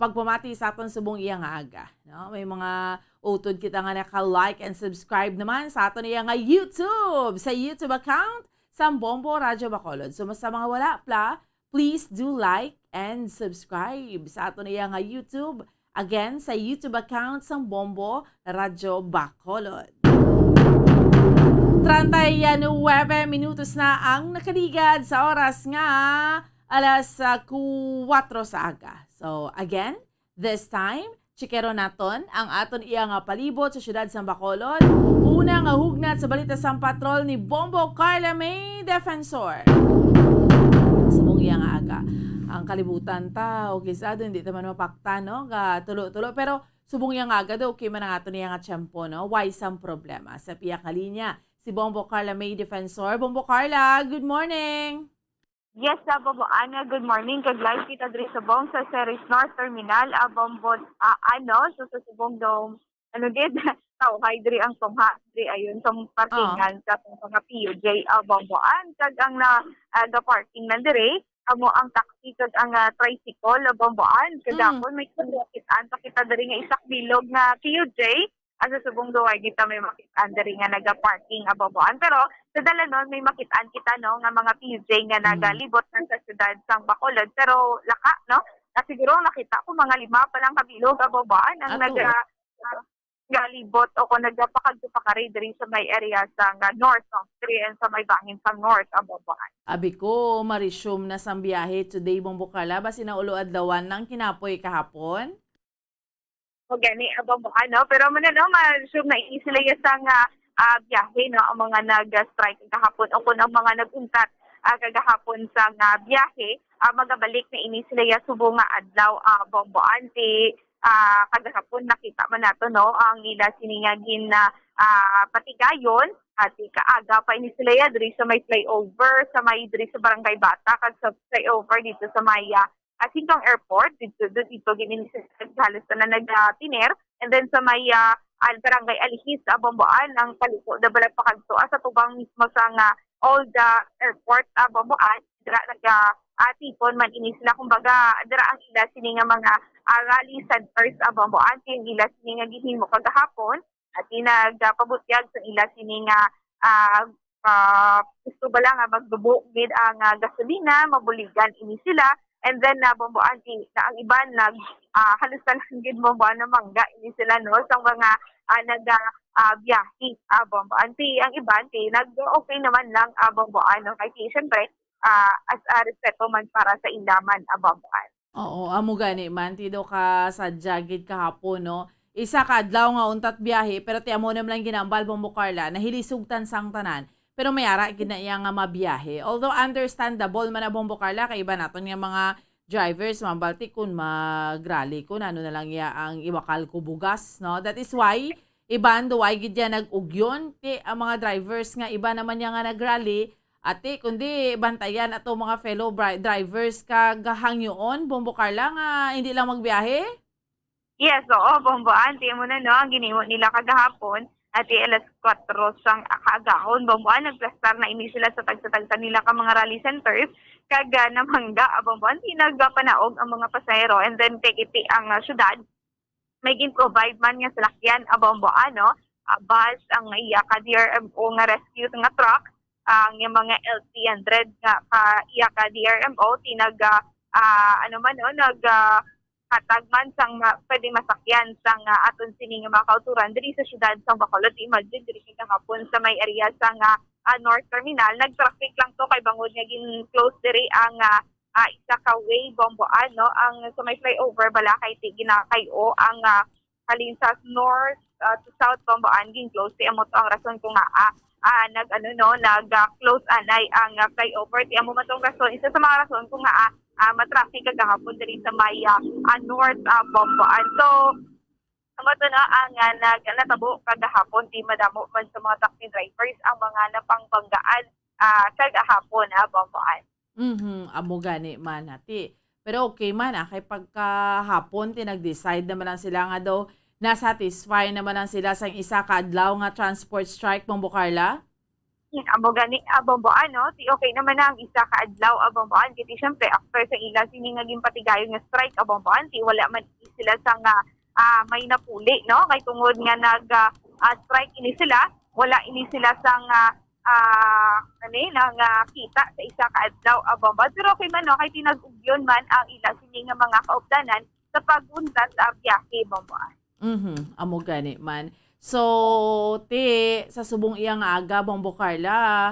pagpamati sa aton subong iya nga aga, no? May mga utod kita nga naka-like and subscribe naman sa aton iya nga YouTube, sa YouTube account sa Bombo Radyo Bacolod. So, sa mga wala pla, please do like and subscribe sa aton iya nga YouTube. Again, sa YouTube account sa Bombo Radyo Bacolod. 39 minutos na ang nakaligad sa oras nga alas 4 sa aga. So, again, this time, chikero naton ang aton iya nga palibot sa syudad sa Bacolod. Una nga hugnat sa balita sang patrol ni Bombo Carla May Defensor. Sa mong iya nga aga. Ang kalibutan ta, okay sa hindi naman mapakta, no? Tulo-tulo. Pero subong iya nga aga daw, okay man ang aton iya nga tiyempo, no? Why some problema? Sa piyak nga linya, si Bombo Carla May Defensor. Bombo Carla, good morning! Yes, Bombo Ana, good morning. Kag-live kita diri sa Bong sa Ceres North Terminal, Bombo, so sa subong dome, tawhay diri ang tungha, diri ayun, tong parkingan sa mga PUJ, Bomboan, kag ang parking na diri, amo ang taxi, kag ang tricycle, Bomboan, kag may kulikitaan, pakita diri nga isak bilog nga PUJ, sa subong duway kita may makitaan diri nga naga-parking Bomboan. Pero sa dalanon may makitaan kita, no, nga mga PJ nga nagalibot na sa syudad sang Bacolod. Pero laka, no, na siguro nakita ko mga 5 pa lang kabilog Bomboan ang galibot o kung nagpakadto pa kari diri sa may area sa north of 3 and sa may bangin sa north Bomboan. Abi ko ma-resume na sang biyahe today, Bombo Carla, basi na ulo adlawan nang kinapoy kahapon. O gani, Bomboan, no? Pero man no, ma-resume na sila yung biyahe, no, ang mga nag-strike kahapon o kung ang mga nag-untat kagahapon sa biyahe, magabalik na ini sila subong nga adlaw, Bomboan. Kagahapon nakita man nato, no, ang ila siningagin na patigayon at kaaga pa ini sila diri sa may flyover, sa may diri sa Barangay Bata, kag sa flyover dito sa may Sintong Airport, dito ginin halos na nag-tiner, and then sa may Barangay Alihis, Bomboan, ang paliko na balag pakagto sa tubang mismo sa old airport, Bomboan, dira nag-tipon man ini sila, kumbaga, dira ang ila sininga mga rally centers, Bomboan, yung ila sininga gihimo kagahapon, at nagpabutyag sa ila sininga gusto ba lang magbubukid ang gasolina, mabuligan ini sila. And then, Bomboan, na ang iba halos talangin Bomboan na mangga, ini sila, no, sa mga nag-biyahe, Bomboan. Ang iba, nag-okay naman lang, Bomboan, no, kasi siyempre, as a respeto man para sa ilaman, Bomboan. Oo, amo gani man, tido ka sa jagid kahapon, no. Isa ka adlaw nga untat biyahe, pero ti amo naman lang ginambal, Bombo Carla, nahilisugtan sang tanan. Pero may ara ginaya nga mabiyahe. Although understandable man na, Bombo Carla, kay iba naton nga mga drivers mabalti kun magrally kun ano na lang ya ang iwakal ko bugas, no. That is why iban do ay gid ya nag-ugyon ti ang mga drivers nga iba naman ya nga nagrally ate kundi bantayan ato mga fellow drivers kagahangyoon, Bombo Carla, nga hindi lang magbiyahe. Yes, oo, Bomboan, ti mo na, no, ang ginimo nila kagahapon at alas 4 sang kaagahon, Bomboan, nagplastar na ini sila sa tagsa-tagsa nila ka mga rally centers, kaga namangga, Bomboan, tinagpanaog ang mga pasahero, and then take iti ang syudad, may gin-provide man nga salakyan, Bomboan, no, bus, ang iya ka DRMO nga rescue nga truck, ang yung mga L300 nga iya ka DRMO, hatag man sang pwede masakyan sang aton sining mga kauturan diri sa syudad sang Bacolod. Imagine diri kahapon sa may area sang North Terminal, nag-traffic lang to kay bangod nga gin close diri ang isa ka way bomboan no ang sa may flyover bala kay ginakayo ang halin sa north to south bomboan gin close ti amo to ang rason kung nag-close anay ang flyover ti amo matong rason isa sa mga rason kung matraffic kagahapon diri sa may north bomboan. So amo to na ang natabo kagahapon ti madamo man sa mga taxi drivers ang mga napangbanggaan kagahapon bomboan. Amo gani man hati. Pero okay man kay pagkahapon tinag-decide naman lang sila nga daw na-satisfy naman lang sila sa isa ka adlaw nga transport strike Bombo Carla. Amo gani bomboan no ti okay naman na ang isa ka adlaw bomboan kiti syempre after sa ila sini nga ginpatigayon nga strike bomboan ti wala man sila sa nga may napuli no kay tungod nga nag strike ini sila wala ini sila sa nga kita sa isa ka adlaw bomboan pero okay man no kay tinag-ugyon man ang ila sini nga mga kaupdanan sa paguntat sa biyahe bomboan. Amo gani man. So, sa subong iyang aga, Bombo Carla,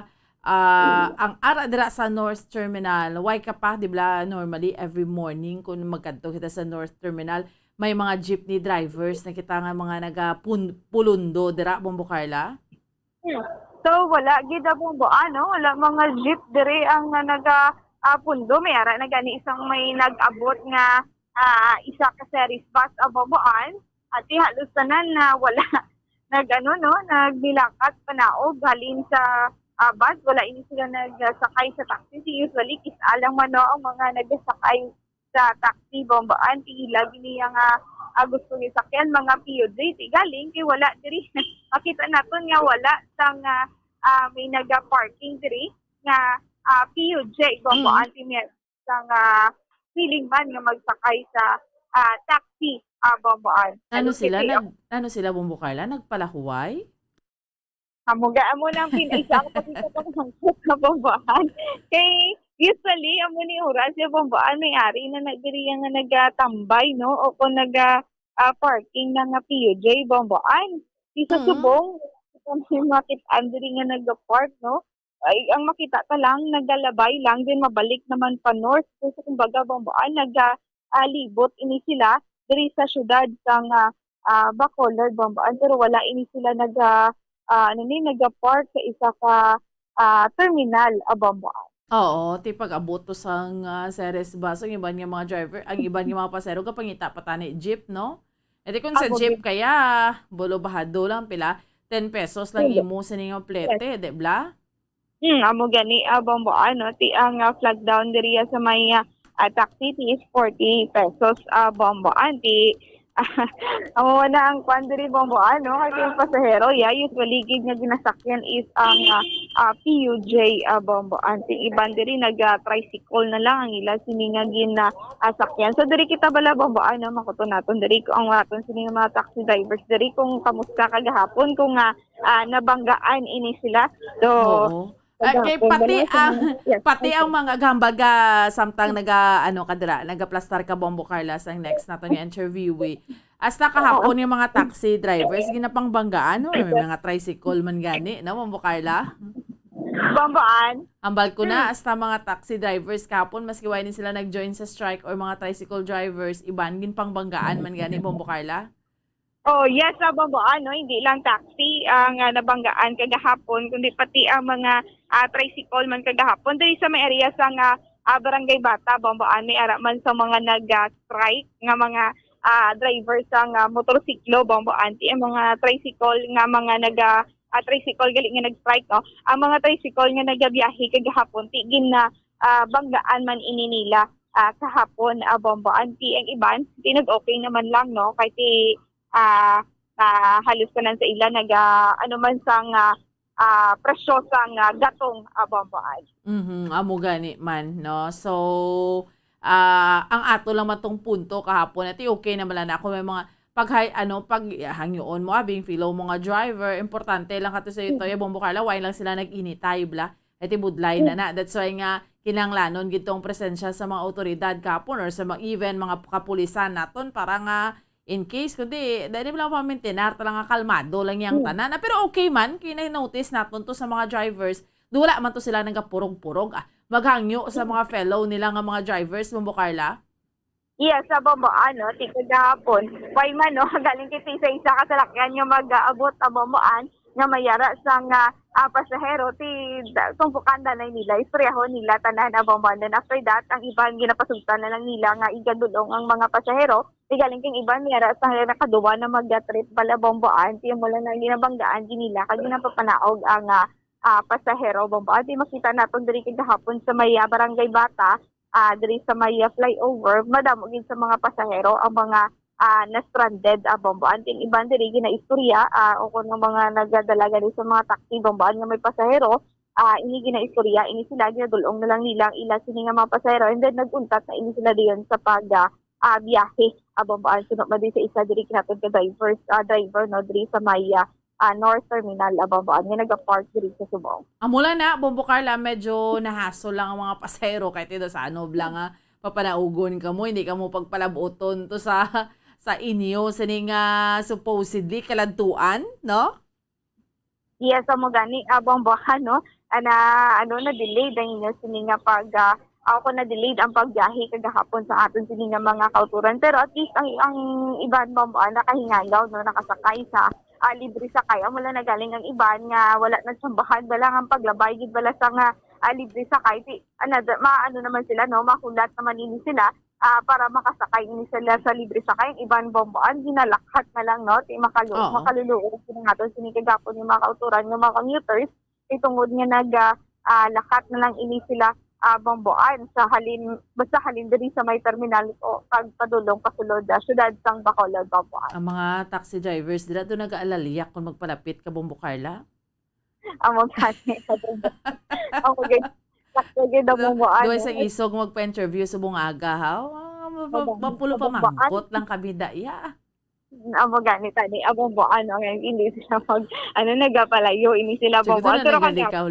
ang ara dira sa North Terminal, why ka pa, di ba, normally, every morning, kung magkanto kita sa North Terminal, may mga jeepney drivers na kita nga mga nagapulundo dira, Bombo Carla? So, wala, gida Bombo, wala mga jeep diri ang nagapundo, may ara na gani isang may nag-abot nga isa ka series bus Bomboan, at halos tanan na wala nagbilakat panaog halin sa bus wala ini sila nagsakay sa taxi usually kisalang man ang mga nagsakay sa taxi bombaan ti lagi niya nga gusto ni sakyan mga POJ ti galing kay wala diri makita naton nga wala sang may naga-parking diri nga POJ bombaan ti sang feeling man nga magsakay sa taxi bombaan. Ano sila Bombo Carla nagpalahuway? Amuga amo nang pinaisa ko pati sa pangangkot na bombaan. Kay usually amo ni oras yung bombaan may ari na nagdiriya nga nagatambay no o kung parking na nga POJ bombaan. Isa subong kung makit-an diri nga nag-park no. Ay ang makita ta lang nagalabay lang din mabalik naman pa north so kumbaga bombaan libot ini sila diri sa syudad sang Bacolod bombaan pero wala ini sila nag-park sa isa ka terminal bombaan. Oo, ti pag-abot to sang series bus ang iban nga mga driver, ang iban nga mga pasero kapangita pa tani jeep no. Edi kung sa jeep kaya bolo bahado lang pila 10 pesos lang imo sa ninyo plete, di ba? Amo gani bombaan no ti ang flag down diri sa may taxi is 40 pesos bombaan ti amo na ang pandiri bombaan no kasi yung pasahero usually gid nga ginasakyan is ang PUJ bombaan ti iban diri nag-tricycle na lang ang ila sini nga ginasakyan so diri kita bala bombaan no makuto naton diri ko ang aton sini nga mga taxi drivers diri kung kamusta kagahapon kung nabanggaan ini sila so kay pati ang mga gambaga samtang nagaplastar ka Bombo Carla sa next nato nga interview hasta kahapon yung mga taxi drivers ginapangbanggaan may mga tricycle man gani no Bombo Carla bombaan ambal ko na hasta mga taxi drivers kahapon maski why sila nag-join sa strike or mga tricycle drivers iban ginpangbanggaan man gani Bombo Carla. Oh, yes, bombaan, no? Hindi lang taxi ang nabanggaan kagahapon, kundi pati ang mga tricycle man kagahapon. Dahil sa may area sa Barangay Bata, bombaan, may araman sa mga nag-strike nga mga driver sa motorsiklo, bombaan. Ang mga tricycle nga mga tricycle gali nga nag-strike, no? Ang mga tricycle nga nagabiyahe kagahapon, tigin na banggaan man ini nila kahapon, bombaan. Ang iban, tinag-okay naman lang, no? Kahit halos ka nan sa ila man sang presyo sang gatong bombaan. Amo gani man no. So ang ato lang matong punto kahapon ati okay naman lang ako may mga pag hangyoon mo being fellow mga driver importante lang kato sa ito Bombo Carla why lang sila nag-initay bla iti budlay na that's why nga kinanglanon gitong presensya sa mga otoridad kahapon or sa mga even mga kapulisan naton para nga in case kundi dahil lang pa-maintenar talaga kalmado lang yang tanan pero okay man kina-notice naton to sa mga drivers wala man to sila nagapurog-purog maghangyo sa mga fellow nila nga mga drivers, Bombo Carla? Yes, sa bombo, ti kagahapon. Why man, no, galing kita sa isa kasalakyan nga mag-aabot ang bomboan nga mayara sa nga pasahero, tumpukanda na nila, istoryaho nila tanan na bomboan. Then after that, ang iban ginapasugtan na lang nila nga igadulong ang mga pasahero. Galing kang iban mayara sa nakaduwa na mag-trip bala bomboan. Tiyo mo lang na ginabanggaan nila, kag ginapapanaog ang pasahero bomboan. Di makita natin diri kagahapon sa may Barangay Bata, diri sa may flyover, madamo gid sa mga pasahero ang mga na-stranded bomboan. Ting iban diri ginaistorya o kung mga nagadalaga diri sa mga taxi bomboan nga may pasahero, ini ginaistorya, ini sila ginadulong na lang nila ang ila sini nga mga pasahero, and then naguntat na ini sila diyon sa pag biyahe bomboan. Sunod ma di sa isa diri kinatod ka driver no diri sa may North Terminal bomboan nga nagapark diri sa Subo. Amula na, Bombo Carla, medyo nahasol lang ang mga pasahero kahit ito sa anob lang papanaugon ka mo, hindi ka mo pagpalabuton to sa inyo sining supposedly kalantuan, no? Yes, mo gani bombohan no. Na delay ang inyo sining pag ako na delayed ang pagbiyahe kagahapon sa aton sining mga kauturan, pero at least ang iban bomboan nakahingayaw no, nakasakay sa libre sakay. Mula na galing ang iban nga wala nagsambahan bala ang paglabay gid bala sa nga libre sakay. Maano naman sila no, makulat naman ini sila para makasakay ini sila sa libre sakay. Ang iban bomboan ginalakhat na lang no, makaluluoy sila naton sinikagapon yung mga kauturan yung mga commuters itungod nga lakat na lang ini sila bomboan sa halin diri sa may terminal o pagpadulong pasulod syudad sang Bacolod bomboan. Ang mga taxi drivers dira do nag-aalaliyak kung magpalapit ka, Bombo Carla? Amo gani ako gid bomboan. Doy sa isog magpa-interview sa bungaga ha. Mapulo pa mangkot lang kami daya. Amo gani tani bomboan hindi sila nagapalayo ini sila bomboan pero likaw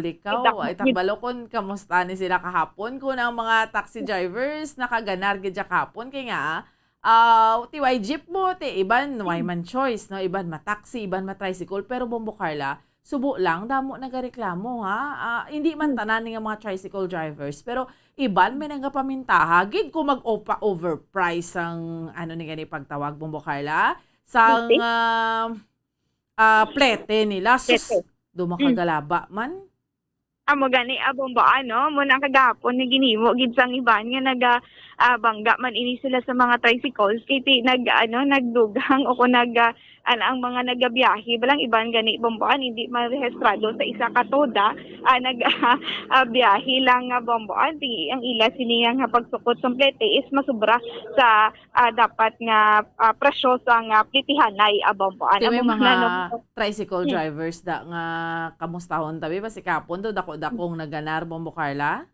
itakbalo kon kamusta ni sila kahapon kun ang mga taxi drivers nakaganar gid kahapon kay nga tiway jeep mo iban way man choice no, iban ma-taxi, iban ma-tricycle, pero Bombo Carla subo lang damo nagareklamo hindi man tanan nga mga tricycle drivers pero iban may nagapamintaha gid ko mag-overprice ang ni gani pagtawag, Bombo Carla sang plete nila. Sus, dumakagalaba man. Amo gani bomboan no, muna kagahapon na ginimo gid sang iban nga bangga man ini sila sa mga tricycles kiti nagdugang o kung ang mga nagabiyahe balang iban gani bomboan hindi marehistrado sa isa ka toda biyahe lang bomboan ang ila sini nga pagsukot sa plete is masubra sa dapat nga presyo sa nga plitihanay bomboan. May mga tricycle drivers da nga kamustahon tabi basi kapon do dako-dakong naganar, Bombo Carla?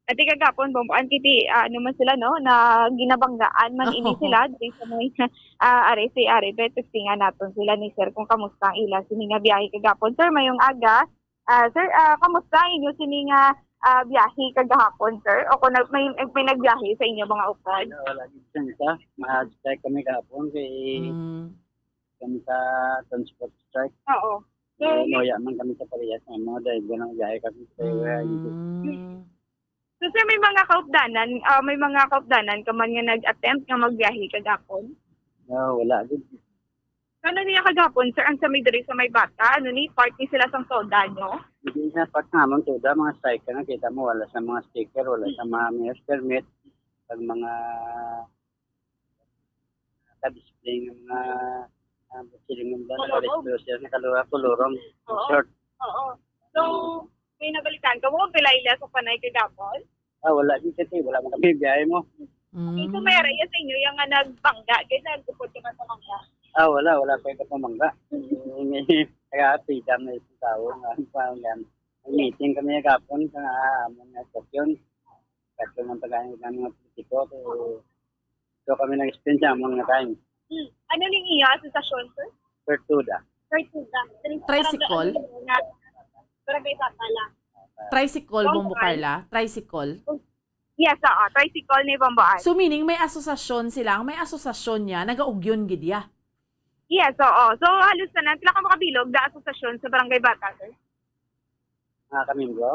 At kagapon bomboan kiti man sila no na ginabanggaan man ini sila diri sa mga are testingan naton sila ni sir kung kamusta ang ila sini nga biyahe kagapon. Sir mayong aga, sir kamusta inyo sini nga biyahe kagahapon, sir? O kung may nagbiyahe sa inyo mga upod? Wala gid sa ma-strike kami kahapon kay kami sa transport strike. Oo. Noya man kami sa parehas ng mga driver ng biyahe kami sa So sir, may mga kaupdanan ka man nga nag-attempt nga magbiyahe kagapon? Wala gid. Ano niya kagapon, sir? Ang sa may diri sa may Bata, park ni sila sang soda, no? Hindi na park naman toda mga striker na kita mo wala sa mga sticker, wala sa mga mayor's permit, pag mga display ng mga siling ng dala na kaluwa kulurong short. Oo. So, may nabalitan ka mo pila ila sa panay kagapon? Wala din kasi wala man kami biyahe mo. Ito may area sa inyo yung nagbangga, kaya nagpupot ka sa mangga. Wala pa ito pamangga. Kaya pidam na isang tao nga meeting kami kagapon sa mga stasyon. Kasi man tagayin ng mga politiko so kami nag-spend sa mga time. Ano ning iya sa stasyon, sir? Pertuda. Tricycle? Barangay Batala. Tricycle, Bombo Carla? Tricycle? Yes, tricycle ni Bomboan. So meaning may asosasyon sila, may asosasyon niya, nagaugyon gid ya? Yes, oo. So halos na pila ka makabilog da asosasyon sa Barangay Bata, sir? Mga kamimbro.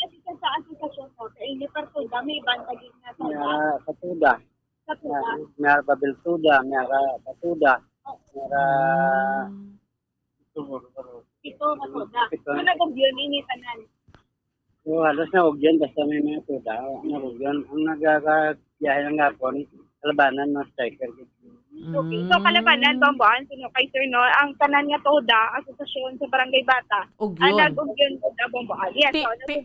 Nasisa sa asosasyon po. Kaya hindi partuda, may ibang taging na Mayara Patuda. Patuda. Mayara Babiltuda. Mayara Patuda. Mayara... Ito, matuda. Ano nag-ugyon, initanan? So, halos na ugyon. Basta may mga tuda. Ugyon. Ang nagagabiyahe ng hapon, kalabanan ng striker. Okay. So, kalabanan, Bombon, sino kay Sir, no? Ang tanan nga toda, asosasyon sa Barangay Bata. Ugyon. Nag-ugyon toda, Bombon. Yes. Ti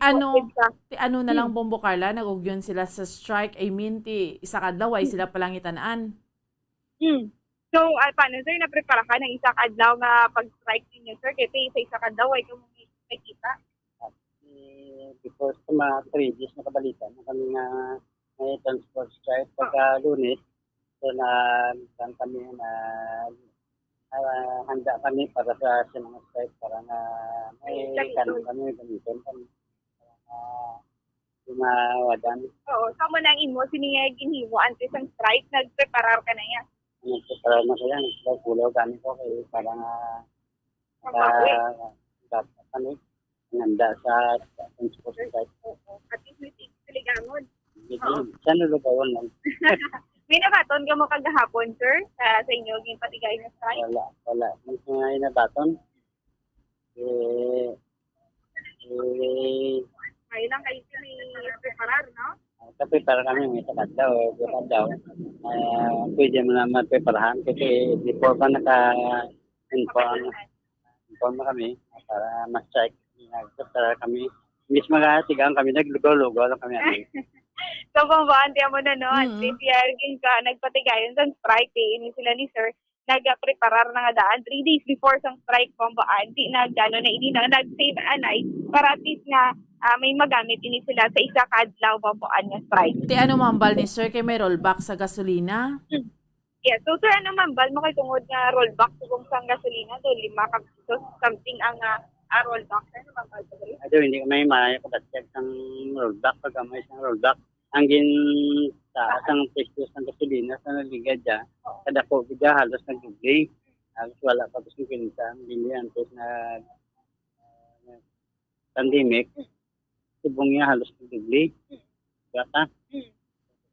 ano na lang Bombo Carla, nagugyon sila sa strike. I mean, ti isa kadlaw ay sila palang itanaan. So, paano, Sir, naprepara ka ng isa kadlaw nga pag-strike ninyo, Sir? Kaya isa kadlaw ay kumikita. Before sa mga 3 days na kabalitan, na kami nga may transport strike pagka Lunes. So, kami na handa kami para sa mga strike para na may kanon kami, gamitin kami. Mawadan. Oo. So, mo nang imo, siningay ginhiwo, antes ang strike, nagpreparar ka na yan. Nagpreparar na kaya, nagkulo kami ko kaya para nga kami handa sa transport strike. At least may siligamon. Saan lulugawon lang? May nabaton ka mo kagahapon, Sir, sa inyo, yung patigay na strike? Wala. May mga inabaton. Ngayon lang kayo may preparar, no? Tapi para kami may takadaw, pwede mo naman preparahan kasi before pa naka-inform kami para ma-strike. Nagprepara kami. Imbis magatigang kami, naglugaw-lugaw lang kami. So, Bombon, tiyan mo na, no? At least ka, nagpatigayon sa strike, ini sila ni Sir, nag-preparar na nga daan. 3 days before sa strike, Bombon, nag-save anay, para at least nga, may magamit ini sila sa isa kadlaw, Bombon, nga strike. Ti ano mambal ni Sir, kay may rollback sa gasolina? Yeah, so Sir, ano mambal mo kay tungod nga rollback kung sa gasolina, do 5 pesos, something ang rollback. Ano mambal sa gasolina? Hindi ko may makakabatsyag ng rollback, pag may isang rollback. Ang taas ang pesos ng gasolina sa naligad dyan, kada po bigla halos nag-dubli. Halos wala pa po yung kinita. Hindi antes na pandemic, sibong niya halos nag-dubli. Bata.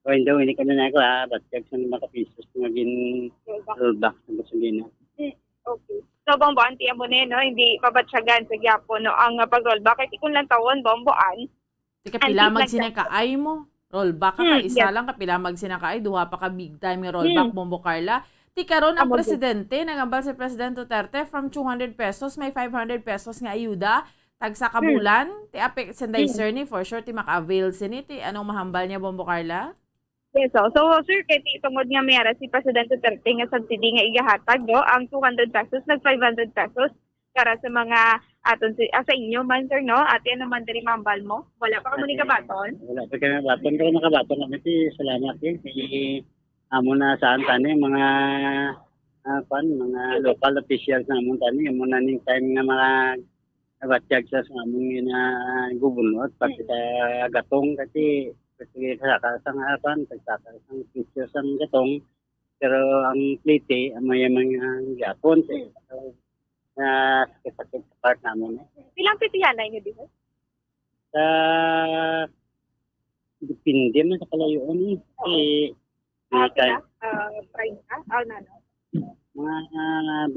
O hindi kami na ako batsyag sa 5 pesos naging rollback ng gasolina. Okay. So, Bombon, tiyan mo na no? Hindi pabatsyagan sa Gyapo, no? Ang pag-rollback, kasi kung lang tawon, Bombon. Kapila magsinakaay mo. Rollback ka isa lang, kapila magsinakaay, duha pa ka big time nga rollback, Bombo Carla. Ti karon ang presidente, nagambal si President Duterte, from 200 pesos, may 500 pesos nga ayuda, tagsa kabulan, ti apik senday sir ni, for sure, ti maka-avail sini, ti anong mahambal niya, Bombo Carla? Yes, so Sir, kaya tungod nga mayara si President Duterte nga subsidy nga igahatag, no? Ang 200 pesos, nag-500 pesos, para sa mga aton sa inyo man, Sir, no? Ate, ano man diri mambal mo? Wala pa ka muni kabaton? Wala pa kami kabaton. Pero nakabaton namin salamat si amo na saan tani mga mga local officials na amon tani amo na ning time nga mga nabatiyag sa amon nga gubernur pati sa gatong kasi sa kasang apan sa kasang pictures ang gatong pero ang plate may mga gapon na sakit sa part namin. Ilang pitihan na inyo dito? Depende man sa kalayoon eh. Mga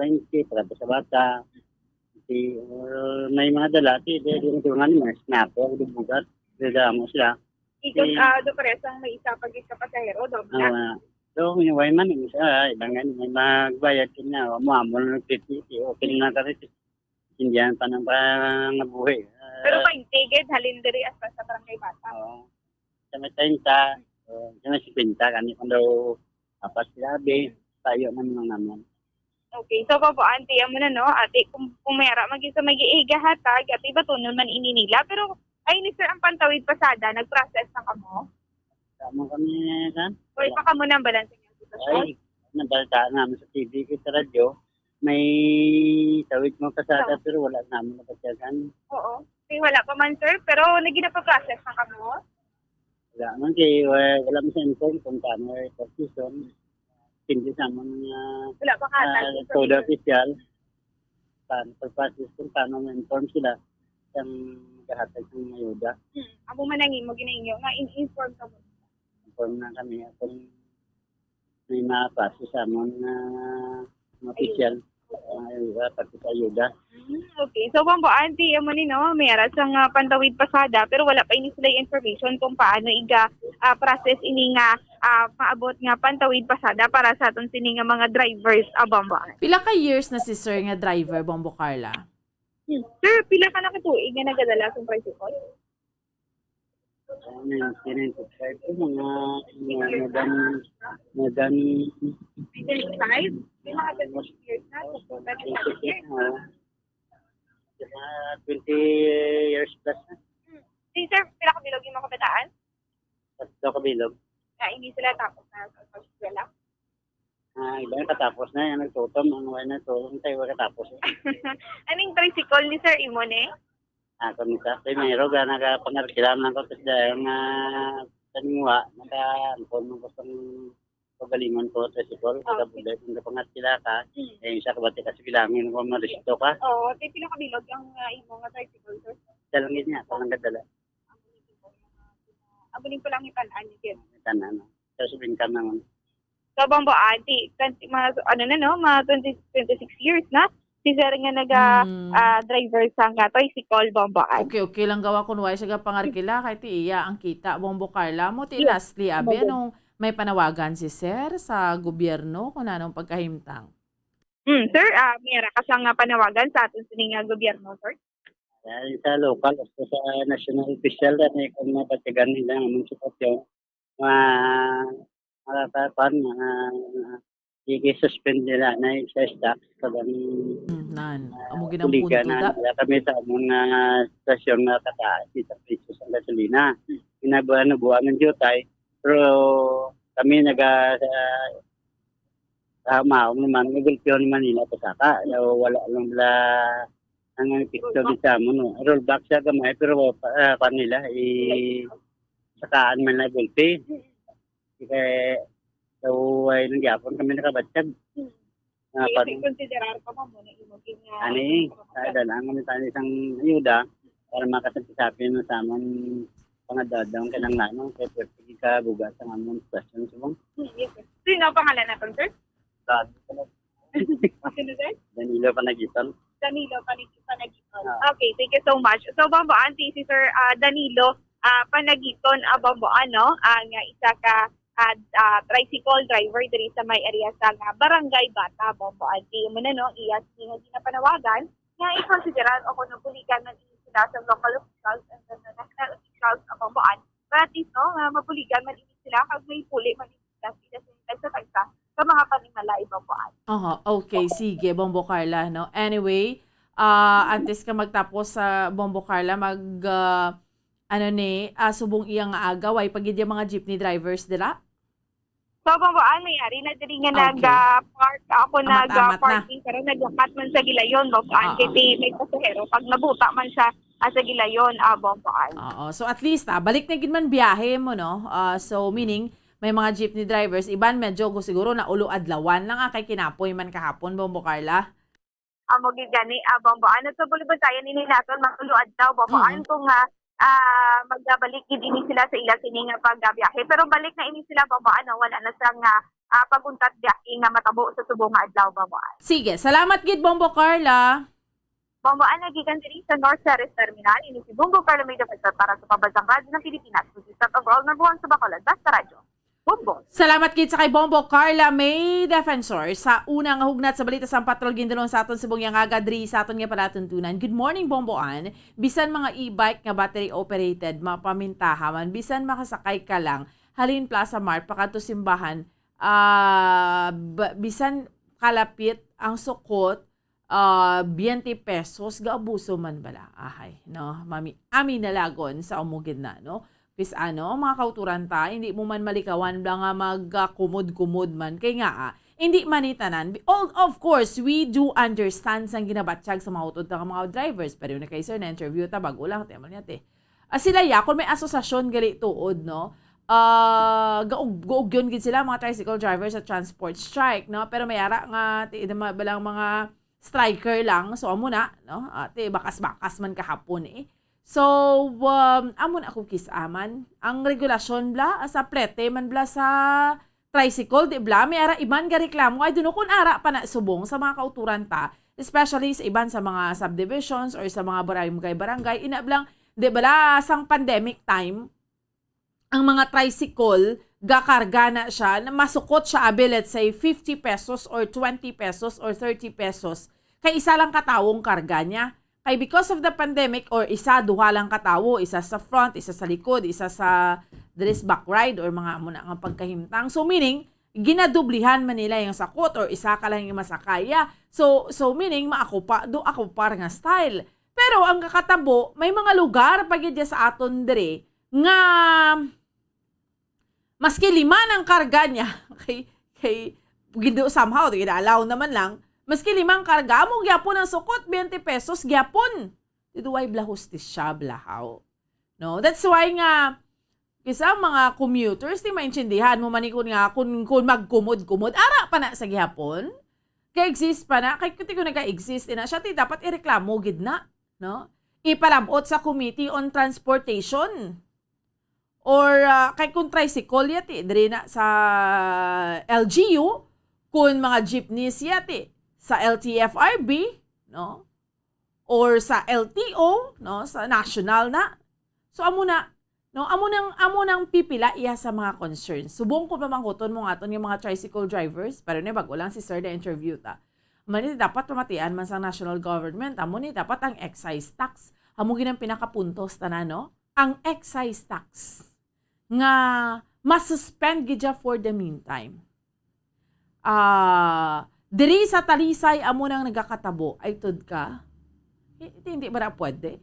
20 para sa bata. May mga dalati, yung tulungan mo, snapper, dubugat, dada mo sila. Ikot, do paresang may isa pag-ikapasahero, dobla. So, yung way man, ibang may magbayad ka na, mo ng 50, okay na ka rin. Indian pa ng pangabuhi. Pero paintigid, halindiri as sa Barangay Bata. Oo. Sa may 30, sa may 50, kami kung daw apat silabi, tayo naman naman. Okay, so po, auntie, mo na, no? Ate, kung mayara, mag-isa mag-iiga hatag, at iba to naman ininila. Pero, ay ni Sir, ang pantawid pasada, nag-process na kamo? Tama kami, kan? O, ipa ka muna ang balanse niya. Ay, nabaltaan namin sa TV ko sa radyo, may tawid mo pasada pero wala namin napasyagan. Oo. Okay, wala pa man, Sir, pero nagina-process na kamo? Wala man, kaya wala mo sa inform kung paano ay position. Hindi sa mga wala pa ka code official. Paano pag-process kung paano ma-inform sila. Ang kahatag ng ayuda. Amo man ang imo ginainyo nga in-inform ka mo. Inform na kami kung may mapasi sa amon na official ayuda, pati sa ayuda. Okay. So, Bombo, auntie, amo ni no, may aras ang pantawid pasada, pero wala pa ini sila information kung paano iga process ini nga maabot nga pantawid pasada para sa aton sini nga mga drivers, Bombo. Pila ka years na si sir nga driver, Bombo Carla? Sir, pila ka na katuig nga nagadala sa tricycle? Ano yung sinintubscribe ko, mga more than 25? May mga 20 years na. So, 20 years. 20 years plus na. Si sir, pila ka bilog yung mga kabataan? Tatlo kabilog. Na hindi sila tapos na sa eskwela? Iba yung katapos na, yung nagtutom, ang wala na tulong tayo katapos. Anong tricycle ni Sir Imone? Ako nisa, primero, nakapangarkilam lang ko kasi dahil nga taningwa, naka-ampon mo gustong pagalingon ko, tricycle, pagkabulit, kung kapangarkila ka, isa kabati kasi bilangin kung marisito ka. Oo, tayo pila kabilog ang imo nga tricycle, sir? Dalangin niya, parang gadala. Abunin ko lang itanaan niyo. Tanan, so sabihin ka naman. So, Bombo, auntie, mga 26 years na, si Sir nga driver sa nga tricycle, Bombo, auntie. Okay lang gawa kun way siya pangarkila kay ti iya ang kita, Bombo Carla mo ti lastly abi anong may panawagan si sir sa gobyerno kung anong pagkahimtang. Sir, mayroon ka sang panawagan sa aton sining gobyerno, sir? Sa local, sa national official, kung mapatigan nila ang sitwasyon, i-suspend nila na sa stocks amo ginang punto da. Kami sa mga stasyon na kataas sa presyo sa gasolina. Inabuan ng jutay, pero kami maong naman, nagulpiyon naman nila pasaka. Wala lang nila ang picture sa mo. Rollback siya gamay, pero kanila, sakaan man na gulpi. Kaya ay nangyapon kami nakabatsag. Considerar pa mo na imoging dalang kami tayo isang ayuda para makasapi-sapi na sa amon pangadadang kailangan kaya pwede ka bugas ang amon question. Yes, sir. Sino ang pangalan natin, sir? Sino, sir? Danilo Panagiton. Danilo Panagiton. Okay, thank you so much. So, Bombo, auntie, si Sir Danilo Panagiton, Bombo, nga isa ka tricycle driver diri sa may area sa Barangay Bata, Bombo, auntie. Muna no, iyas nga ginapanawagan nga i-consideran o kung napuligan ng sila sa local officials and the national officials, Bombo, para at least, no, mapuligan man sila kag may puli man sila sa tagsa sa mga panimala ibang buwan. Okay, sige, Bombo Carla, no? Anyway, antes ka magtapos sa Bombo Carla, subong iyang agaway pagid yung mga jeepney drivers dila? So, Bombo, nangyari na diri nga nag-park ako nag-parking pero naglakat man sa gilayon, Bombo, kiti may pasahero pag nabuta man siya sa gilayon, Bombo. So at least, balik na gid man biyahe mo, no? So meaning, may mga jeepney drivers, iban medyo siguro na ulo adlawan lang kay kinapoy man kahapon, Bombo Carla. Amo gid gani, Bombo. Sa Bulibatayan ini naton magulo adlaw, Bombo. Kung magbalik gid ini sila sa ila sini nga pagbiyahe. Pero balik na ini sila, Bombo, wala na sang paguntat biyahe nga matabo sa subong nga adlaw, Bombo. Sige, salamat gid, Bombo Carla. Bombo, nagikan diri sa North Ceres Terminal. Ini si Bombo Carla May Defensor para sa Pambansang Radyo ng Pilipinas. Sa overall na buwan sa Bacolod, Basta Radyo. Bombo. Salamat kid sa kay Bombo Carla May Defensor sa unang hugnat sa balita sa patrol gindulong sa aton subong yang agadri sa aton nga palatuntunan. Good morning, Bomboan. Bisan mga e-bike nga battery operated mapamintaha man bisan makasakay ka lang halin Plaza Mart pakadto simbahan bisan kalapit ang sukot 20 pesos gaabuso man bala. Ahay, no? Mami ami nalagon sa umugid na, no? Bis mga kauturan ta, hindi mo man malikawan lang nga magkumod-kumod man. Kaya nga, hindi manitanan. Of course, we do understand sang ginabatsyag sa mga utod ng mga drivers. Pero yun na kay sir na interview ta, bago lang, temal niya te. Sila kung may asosasyon gali tuod, no? Gaog yun gid sila, mga tricycle drivers sa transport strike, no? Pero may ara nga, balang mga striker lang. So, amo na, no? Bakas-bakas man kahapon, eh. So, amon ako kisaman. Ang regulasyon bla, sa plete man bla sa tricycle, di bla, may ara iban ga reklamo. Ay, doon kung ara pa na subong sa mga kauturan ta, especially sa iban sa mga subdivisions or sa mga barangay, inablang, di bala, sang pandemic time, ang mga tricycle, gakarga na siya, na masukot siya abi, let's say, 50 pesos or 20 pesos or 30 pesos. Kay isa lang katawong karga niya. Kay because of the pandemic or duha lang katawo, isa sa front, isa sa likod, isa sa dress back ride or mga muna nga pagkahimtang. So meaning, ginadublihan man nila yung sakot or isa ka lang yung masakaya. So meaning, ako pa nga style. Pero ang kakatabo, may mga lugar pag sa aton dire nga maski 5 ng karga niya, kay somehow, gina-allow naman lang, maski 5 karga, mo gyapon ang sukot, 20 pesos, gyapon. Dito ay blahustis siya, blahaw. No? That's why nga, kisa mga commuters, di maintindihan mo manikon nga, kung magkumod-kumod, ara pa na sa gyapon. Ka-exist pa na, kay kuti ko nag-exist na siya, dapat ireklamo, gid na. No? Ipalabot sa Committee on Transportation. Or, kay kung tricycle yati, diri na sa LGU, kung mga jeepneys yati, sa LTFRB, no? Or sa LTO, no? Sa national na. So amo na, no? Amo nang pipila iya sa mga concerns. Subong ko pamangkuton mo aton yung mga tricycle drivers, pero ne bago lang si sir na interview ta. Mani dapat pamatian man sa national government, amo ni dapat ang excise tax. Amo ginang pinakapuntos tanan, no? Ang excise tax nga masuspend gidya for the meantime. Diri sa Talisay, amo nang nagakatabo, ay tud ka. Hindi ba na pwede?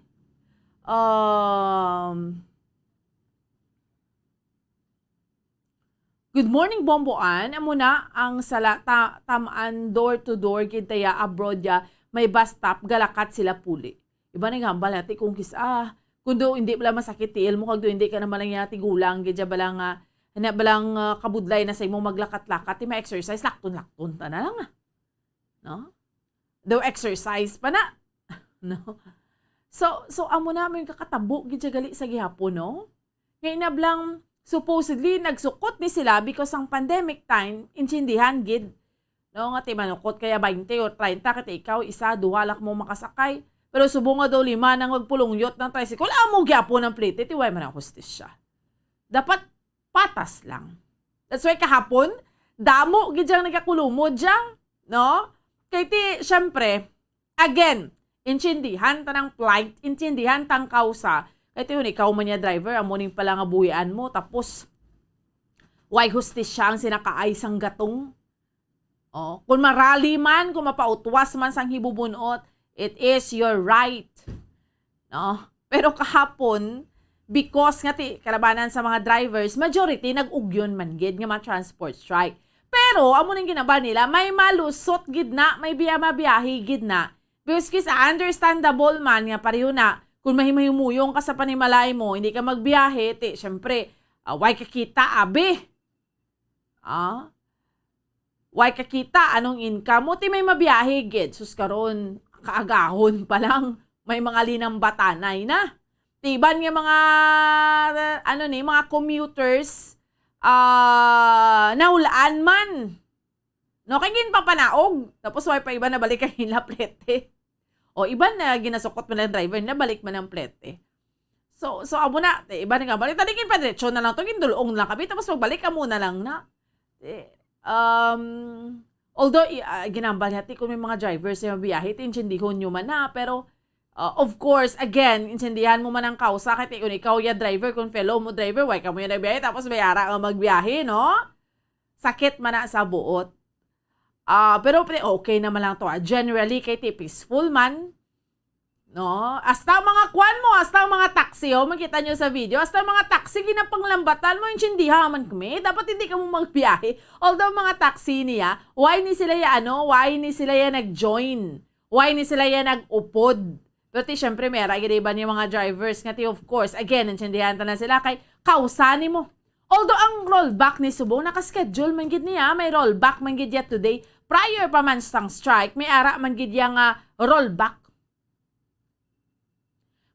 Good morning, Bomboan. Amo na ang sala tamaan door-to-door, kitaya abroad ya, may bus stop, galakat sila puli. Iba na gambal natin kung kung do hindi pala masakit tiil mo, kag do hindi ka naman lang yati gulang, gidya balang kabudlay na sa imong maglakat-lakat, may exercise, lakton-lakton ta na lang. No? Do exercise pa na. No? So amo na may kakatabo, gidya gali sa gihapon, no? Ngayon na blang, supposedly, nagsukot ni sila because ang pandemic time, intindihan, gid. No, nga manukot kaya 20 o 30, kati ikaw, isa, duhalak mo makasakay. Pero subong nga daw 5 nang magpulungyot ng tricycle, amo gyapon ng plate, tiway man ang hostisya. Dapat patas lang. That's why kahapon, damo gidyang nagakulumod dyan, no? Kaya syempre, again, intindihan tanang plight, intindihan tang kausa. Kaya yun, ikaw man niya driver, amunin pala nga buhian mo, tapos, why hostisya ang sinakaay sang gatong? Oh, kung marali man, kung mapautwas man sang hibubunot, it is your right. No? Pero kahapon, because nga karabanan sa mga drivers, majority nag-ugyon man gid nga mga transport strike. Pero amo nang ginaba nila, may malusot gid na, may biyahe gid na. Because kisa understandable man nga pareho na kung mahimuyong ka sa panimalay mo, hindi ka magbiyahe, syempre, why kakita abe? Why kakita anong income mo? May mabiyahe gid. Sus karon kaagahon pa lang, may mga linang batanay na. Tiban nga mga, mga commuters, naulaan man. No, kagin pa panaog. Tapos why pa iba na balik ang hila plete. O iba na ginasukot man ng driver, na balik man ang plete. So amo na, iba na nga balik. Taligin pa diretsyo na lang to, gindulong lang kami, tapos magbalik ka muna lang na. Although, ginambal natin kung may mga drivers na mabiyahe, intindihan nyo man na, pero of course, again, intindihan mo man ang kausa, kahit kung ikaw yung driver, kung fellow mo driver, why ka mo yung nagbiyahe, tapos bayara ka magbiyahe, no? Sakit man na sa buot. Pero okay naman lang to. Generally, kay peaceful man, no? Hasta mga kwan mo, hasta mga taxi, makita nyo sa video, hasta mga taxi, ginapanglambatan mo, intindihan man kami, dapat hindi ka mo magbiyahe. Although mga taxi niya, why ni sila ya nag-join? Why ni sila ya nag-upod? Pero syempre, may iba niya mga drivers nga of course, again, intindihan ta na sila kay kausani mo. Although ang rollback ni Subong, nakaschedule man gid niya, may rollback man gid ya today, prior pa man sang strike, may ara man gid ya nga rollback.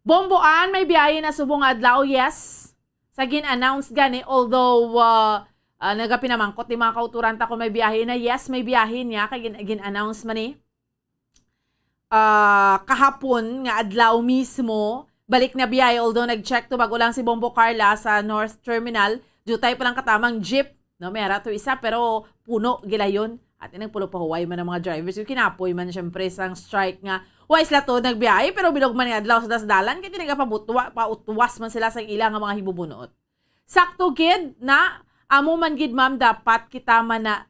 Bomboan, may biyahe na subong adlaw, yes. Sa gin-announce gani, although nagapinamangkot ni mga kauturan ta kung may biyahe na, yes, may biyahe niya, kay gin-announce man eh. Kahapon nga adlaw mismo, balik na biyahe, although nag-check to bago lang si Bombo Carla sa North Terminal, jutay pa lang katamang jeep, no, may to isa, pero puno gila yun. At nagpulo pa huway man ang mga drivers. Yung kinapoy man syempre sang strike nga. Huway sila to nagbiyahe, pero bilog man nga adlaw sa dasdalan, kaya pautuwas man sila sa ilang mga hibubunot. Sakto gid na, amo man gid ma'am, dapat kita man na,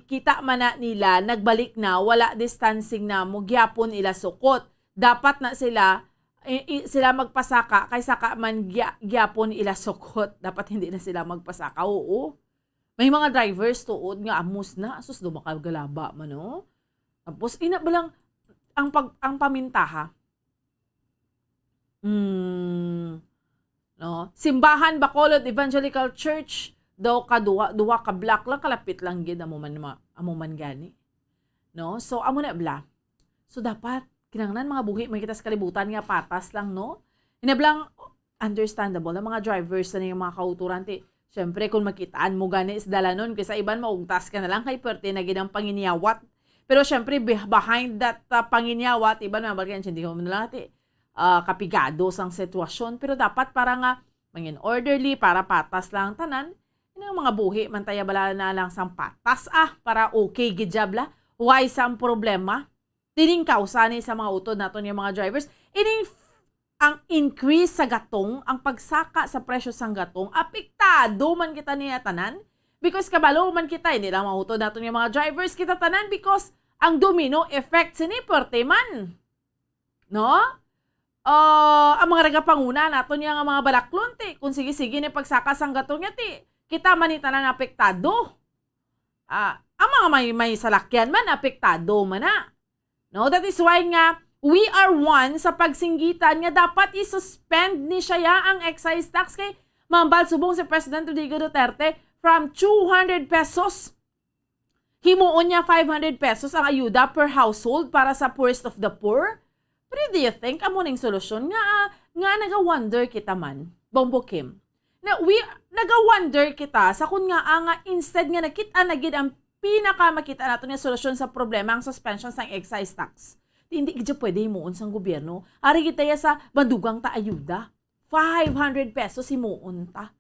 kita man na nila, nagbalik na, wala distancing na, mugyapon ila sukot. Dapat na sila magpasaka, kay saka man gyapon ila sukot. Dapat hindi na sila magpasaka, oo. May mga drivers tuod nga amos na, asus do makagalaba man, no? Tapos ina ba lang ang pamintaha. No? Simbahan Bacolod Evangelical Church daw duwa ka block lang, kalapit lang gid amo man gani. No? So amo na bla. So dapat kinahanglan mga buhi may kita sa kalibutan nga patas lang, no? Inablang understandable ang mga drivers na yung mga kauturan ti. Siyempre, kung makitaan mo gani is dalanon, kaysa iban maugtas ka na lang kay perte na ginang panginyawat. Pero siyempre, behind that panginyawat, iban mabalkan, hindi ko na lang kapigado sang sitwasyon. Pero dapat para nga, mangin orderly, para patas lang tanan, yung mga buhi, mantaya bala na lang sang patas, para okay, gidjabla. Why sang problema? Tining kausa ni sa mga utod naton yung mga drivers. Ang increase sa gatong, ang pagsaka sa presyo sang gatong, apektado man kita niya tanan. Because kabalo man kita, hindi lang mahutod natin yung mga drivers kita tanan because ang domino effect siniperte man. No? Ang mga regapanguna naton yung mga balaklon, kung sige-sige ni pagsaka sang gatong niya, kita man tanan apektado. Ang mga may salakyan man, apektado man na. No? That is why nga, we are one sa pagsinggitan nga dapat i-suspend ni siya ang excise tax kay mambal subong si President Rodrigo Duterte from 200 pesos. Himuon niya 500 pesos ang ayuda per household para sa poorest of the poor. Pero do you think amo ning solusyon nga naga-wonder kita man, Bombo Kim? Na naga-wonder kita sa kun nga instead nga nakita na gid ang pinakamakita nato nga solusyon sa problema ang suspension sa excise tax. Hindi kita pwede himuon sang gobyerno. Ari kita sa bandugang ta ayuda. 500 pesos himuon ta.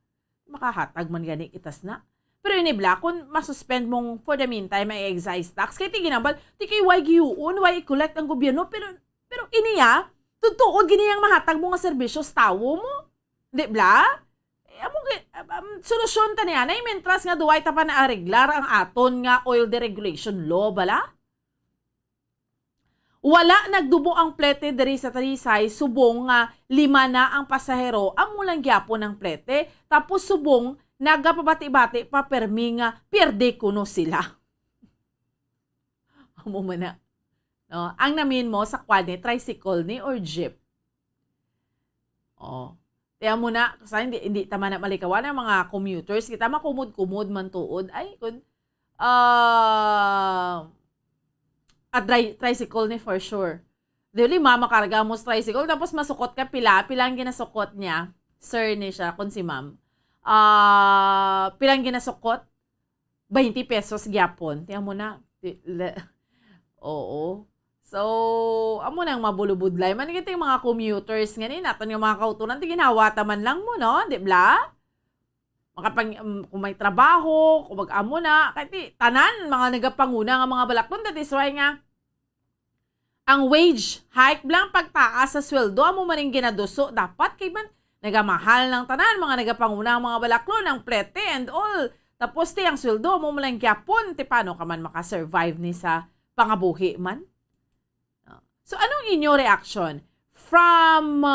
Makahatag man gani itas na. Pero inibla, kung masuspend mong for the meantime may excise tax, kaya tiginambal, kay why giyuon, why i-collect ang gobyerno, pero iniya, tutuod giniyang mahatag mo nga serbisyo sa tawo mo. Di bla? Solusyon ta niya, na mentras nga duway ta pa na areglar ang aton nga oil deregulation law, bala? Wala nagdubo ang plete diri sa Talisay, subong nga 5 na ang pasahero ang mulang gyapon ng plete, tapos subong nagapabati-bati pa permi nga pierde kuno sila. Amo man na. No, ang namin mo sa kwadne tricycle ni or jeep. Kaya mo na, kasi hindi tama na malikawan ang mga commuters, kita makumud-kumud man tuod ay kun at tricycle ni for sure. Dili makarga mo sa tricycle tapos masukot ka pilang ginasukot niya. Sir ni siya kun si ma'am. Pilang ginasukot 20 pesos gyapon. Tiyan mo na. Oo. So, amo nang mabulubudlay man kita yung mga commuters nga ni naton yung mga kautunan ti ginawata man lang mo, no? Di bla? Kung may trabaho, kung mag-amo na, kahit tanan, mga nagapanguna nga mga balaklon, that is why nga, ang wage hike lang pagtaas sa sweldo, amo maning ginaduso, dapat kay man, nagamahal ng tanan, mga nagapanguna ang mga balaklon, ang plete and all. Tapos ang sweldo, amo malang gyapon, paano ka man makasurvive ni sa pangabuhi man? So, anong inyo reaction? From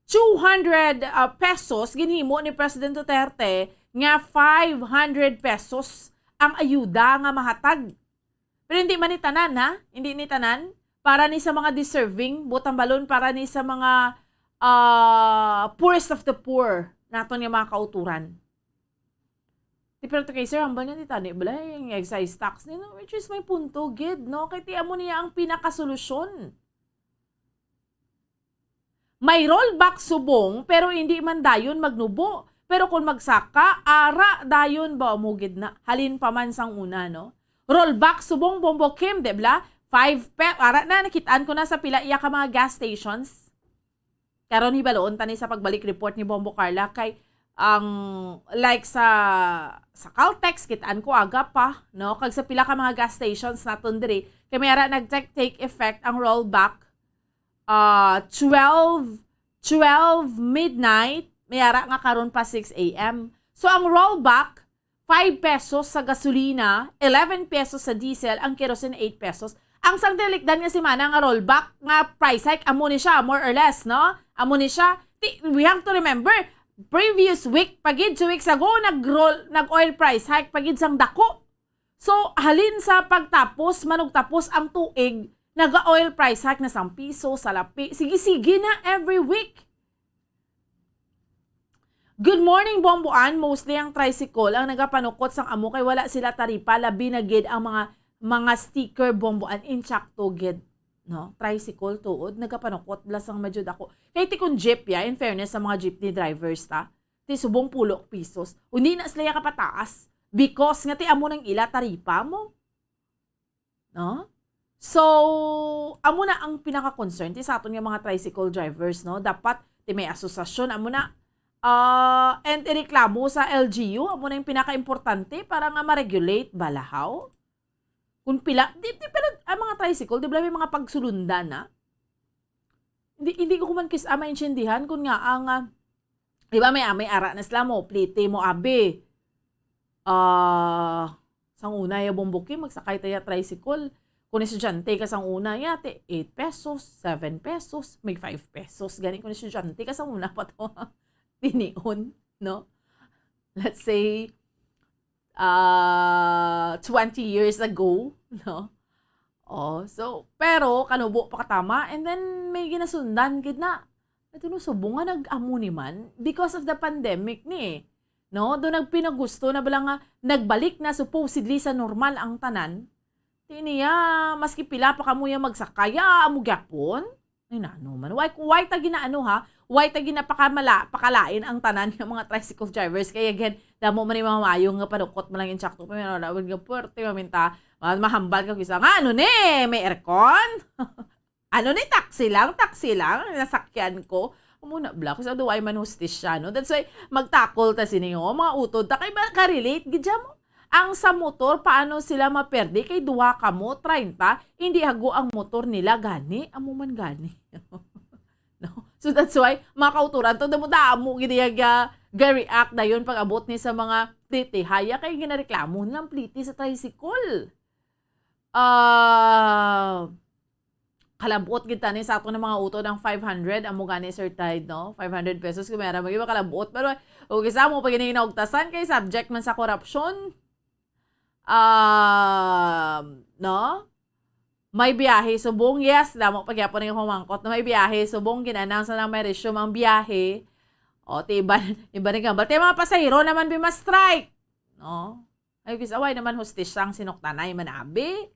200 pesos, ginhimo ni President Duterte nga 500 pesos ang ayuda nga mahatag. Pero hindi man ni tanan, ha? Hindi ni tanan. Para ni sa mga deserving, butang balon, para ni sa mga poorest of the poor naton nga mga kauturan. Pero kay sir, hambal niya tani bala yung excise tax niya, no? Which is may punto, gid, no? Kaya tiyan mo niya ang pinakasolusyon. May rollback subong, pero hindi man dayon magnubo. Pero kung magsaka, ara dayon ba umugid na. Halin pa man sang una, no? Rollback subong Bombo Kim, debla? 5 pesos. Ara na, nakitaan ko na sa pila iya ka mga gas stations. Karon hibaloon tani sa pagbalik report ni Bombo Carla kay ang like sa Caltex kitaan ko aga pa, no? Kag sa pila ka mga gas stations naton diri kay may ara nag-take effect ang rollback 12 midnight, may ara nga karon pa 6 a.m. So ang rollback 5 pesos sa gasolina, 11 pesos sa diesel, ang kerosene 8 pesos. Ang sang delikdan nga si mana nga rollback nga price hike amo ni siya more or less, no? Amo ni siya. We have to remember previous week, pagid 2 weeks ago, nag-oil price hike, pagid sang dako. So, halin sa pagtapos, manugtapos ang tuig, nag-oil price hike na 10 piso, salapi. Sige-sige na every week. Good morning, Bomboan. Mostly ang tricycle ang nagapanukot sang amo kay wala sila taripa, labi na gid ang mga sticker Bomboan in to gid. No, tricycle tuod nagapanukot lasang medyo dako. Kay ti kun jeep ya, in fairness sa mga jeepney drivers ta, ti subong 10 pesos. Undi na sila kapataas because nga ti amo nang ila taripa mo. No? So, amo na ang pinaka-concern ti sa aton nga mga tricycle drivers, no? Dapat ti may asosasyon amo na and ireklamo sa LGU, amo na yung pinaka-importante para nga ma-regulate balahaw. Kung pila, pero ang mga tricycle, di ba may mga pagsulundan na? Hindi ko man kis maintindihan kung nga ang, di ba may ara na sila mo, plite mo abe. Sang una yung Bomboki, magsakay tayo tricycle. Kung estudyante ka sang una, yate, 8 pesos, 7 pesos, may 5 pesos. Galing kung estudyante ka sang una pa to, tinion, no? Let's say, 20 years ago, no? Oh, so, pero, kanubo pa katama, and then, may ginasundan, gid na. Ito no, subong nga nag-amo ni man, because of the pandemic ni, no? Doon nagpinagusto na bala nga, nagbalik na supposedly sa normal ang tanan, tiniya, maski pila pa kamuya magsakaya, amo gyapon, ay nano man, why ta ginaano ha, why ta pakalain ang tanan ng mga tricycle drivers, kaya again, damo man yung mga mayong nga panukot mo lang yung tsakto, pero nawag nga puwerte, maminta, mahambal ka kisa nga, ano may aircon? Ano taxi lang, nasakyan ko, muna black, kasi ado ay man hostis siya, no? That's why, magtakol ta siniyo, mga utod, ta kay ka-relate, gidya mo, ang sa motor, paano sila maperde? Kay duwa ka mo, 30, hindi hago ang motor nila, gani, amo man gani. No? So that's why, mga kauturan, to damo, giniyaga, ga-react na yun pag abot ni sa mga pliti. Haya kay ginareklamo ng pliti sa tricycle. Kalabot kita ni sa ato ng mga uto ng 500, amo gani Sir Tide, no? 500 pesos kung meron mag-iba kalabot. Pero, okay, sa mo, pag inaugtasan kay subject man sa corruption, no? May biyahe subong, yes, damo pagyapon ng humangkot na may biyahe subong, ginannounce na lang may resume ang biyahe. O, iba rin gambal. Mga pasahero naman bima-strike. No? Ay, kisaway naman hostis ang sinuktanay manabi.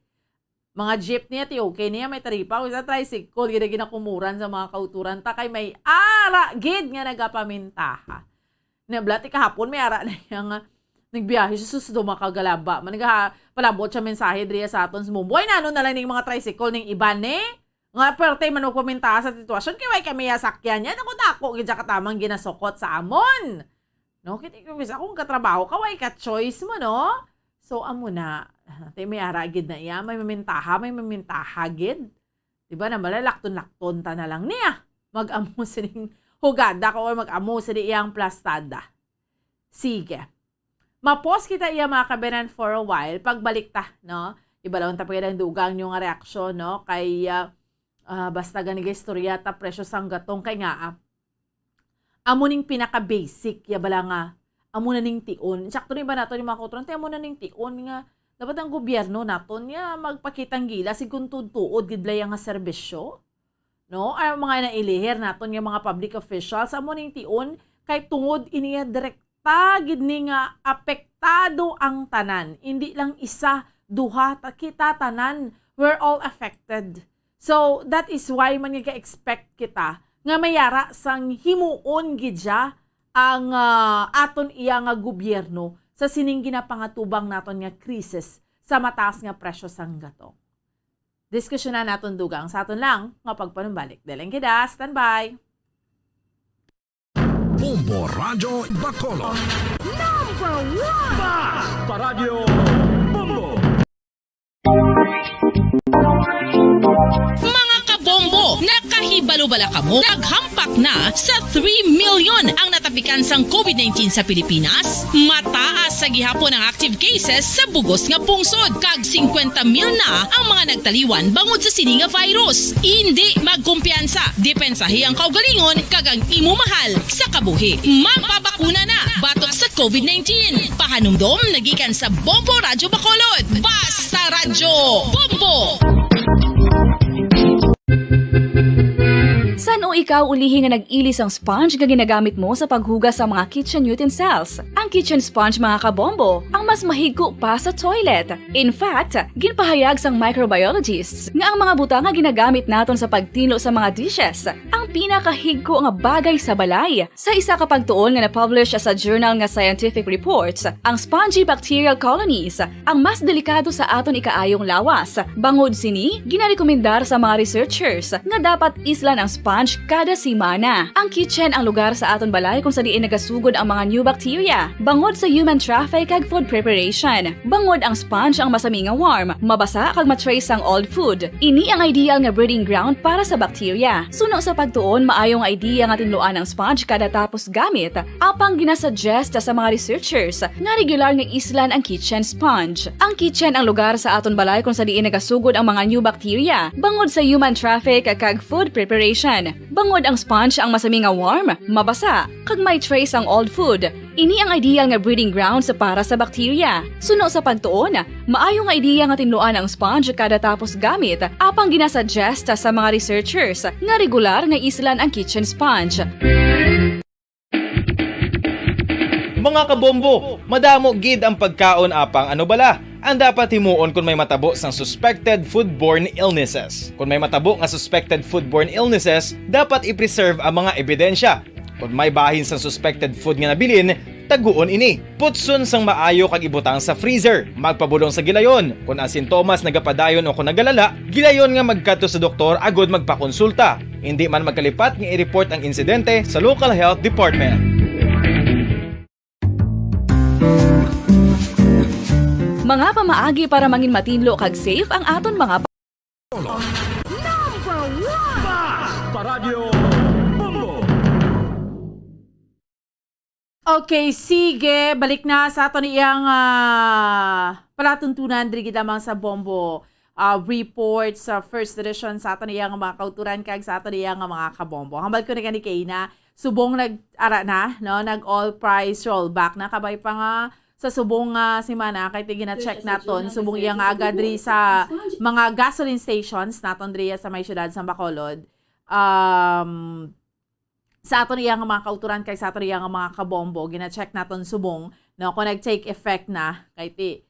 Mga jeep niya, okay niya, may taripa. Kung sa tricycle, ginakumuran sa mga kauturan. Takay may ara, gid nga nagapamintaha. Nablati kahapon, may ara na yung nagbiyahe siya susudo makagalaba. Palabot siya mensahe driya sa aton sa Mumboy na ano na lang ng mga tricycle ng iba ni. Nga perte man magpaminta sa sitwasyon kaya kami yasakyan niya. Ako gidya katamang ginasokot sa amon. No, kiti ko bisa kung katrabaho ka way ka choice mo, no? So amo na. Tay may ara gid na iya, may mamintaha gid. Diba na malalakton-lakton ta na lang niya. Mag-amo sining hugada ko or mag-amo sa iyang plastada. Sige. Mapos kita iya mga kabenan for a while, pagbalik ta, no? Ibalawon ta pagkailang dugang yung reaksyon, no? Kay, basta ganiga istorya ta presyo sang gatong, kay nga, amo ning pinaka-basic, yabala nga, amo na ning tion. Sakto rin ba nato yung mga kutron, amo na ning tion nga, dapat ang gobyerno naton niya magpakitang gila, sigun tuod, gidlay nga serbisyo, no? Ay mga nailihir naton yung mga public officials, amo ning tion, kay tungod iniya direct gid ni nga apekta apektado ang tanan. Hindi lang isa, duha, kita tanan. We're all affected. So, that is why man expect kita nga mayara sang himuon gidya ang aton iya nga gobyerno sa sining ginapangatubang naton nga krisis sa mataas nga presyo sang gatong. Diskusyonan naton dugang sa aton lang nga pagpanumbalik. Deleng kita, standby. Bombo Radyo Bacolod. Number 1! Basta Radio Bombo! Mga kabombo, nakahibalo-bala ka mo? Naghampak na sa 3 million ang natapikan sang COVID-19 sa Pilipinas. Mataas sa gihapon ang active cases sa bugos nga pungsod. Kag 50 mil na ang mga nagtaliwan bangod sa sini nga virus. Hindi magkumpiyansa. Depensahi ang kaugalingon kag ang imo mahal sa kabuhi. Magpabakuna na batok sa COVID-19. Pahanumdom nagikan sa Bombo Radyo Bacolod. Basta Radyo Bombo! San o ikaw ulihi nga nag-ilis ang sponge nga ginagamit mo sa paghugas sa mga kitchen utensils? Ang kitchen sponge mga kabombo, ang mas mahigko pa sa toilet. In fact, ginpahayag sang microbiologists nga ang mga butang nga ginagamit naton sa pagtino sa mga dishes, ang pinakahigko nga bagay sa balay. Sa isa ka pagtuon nga na-publish sa journal nga Scientific Reports, ang spongy bacterial colonies ang mas delikado sa aton ikaayong lawas. Bangod sini, ginarekomendar sa mga researchers nga dapat islan ang sponge kada simana. Ang kitchen ang lugar sa aton balay kung sa diin nagasugod ang mga new bacteria. Bangod sa human traffic kag food preparation. Bangod ang sponge ang masami nga warm, mabasa kag matrace ang old food. Ini ang ideal nga breeding ground para sa bacteria. Suno sa pagtuon, maayong idea nga tinluan ang sponge kada tapos gamit. Apang ginasuggest sa mga researchers nga regular nga islan ang kitchen sponge. Ang kitchen ang lugar sa aton balay kung sa diin nagasugod ang mga new bacteria. Bangod sa human traffic kag food preparation. Bangod ang sponge ang masami nga warm, mabasa, kag may trace ang old food. Ini ang ideal nga breeding ground sa para sa bacteria. Suno sa pagtuon, maayo nga ideya nga tinluan ang sponge kada tapos gamit, apang ginasuggest sa mga researchers nga regular nga islan ang kitchen sponge. Mga kabombo, madamo gid ang pagkaon apang ano bala ang dapat himuon kung may matabo sang suspected foodborne illnesses. Kung may matabo nga suspected foodborne illnesses, dapat i-preserve ang mga ebidensya. Kung may bahin sang suspected food nga nabilin, taguon ini. Putson sang maayo kag ibutang sa freezer. Magpabulong sa gilayon. Kung ang sintomas nagapadayon o kung nagalala, gilayon nga magkadto sa doktor agod magpakonsulta. Hindi man magkalipat nga i-report ang insidente sa local health department. Mga pamaagi para mangin matinlo kag safe ang aton mga Number 1! Basta Radio Bombo! Okay, sige. Balik na sa aton iyang palatuntunan diri gid lamang sa Bombo report sa first edition sa aton iyang mga kauturan kag sa aton iyang mga kabombo. Hambal ko ni kay na subong nag-ara na, no? Nag-all price rollback na kabay pa nga sa subong simana kay gina-check naton subong iyang agadri sa mga gasoline stations naton diri sa may syudad sa Bacolod. Sa aton iyang mga kauturan kay sa aton iyang mga kabombo gina-check naton subong no kung nag-take effect na kay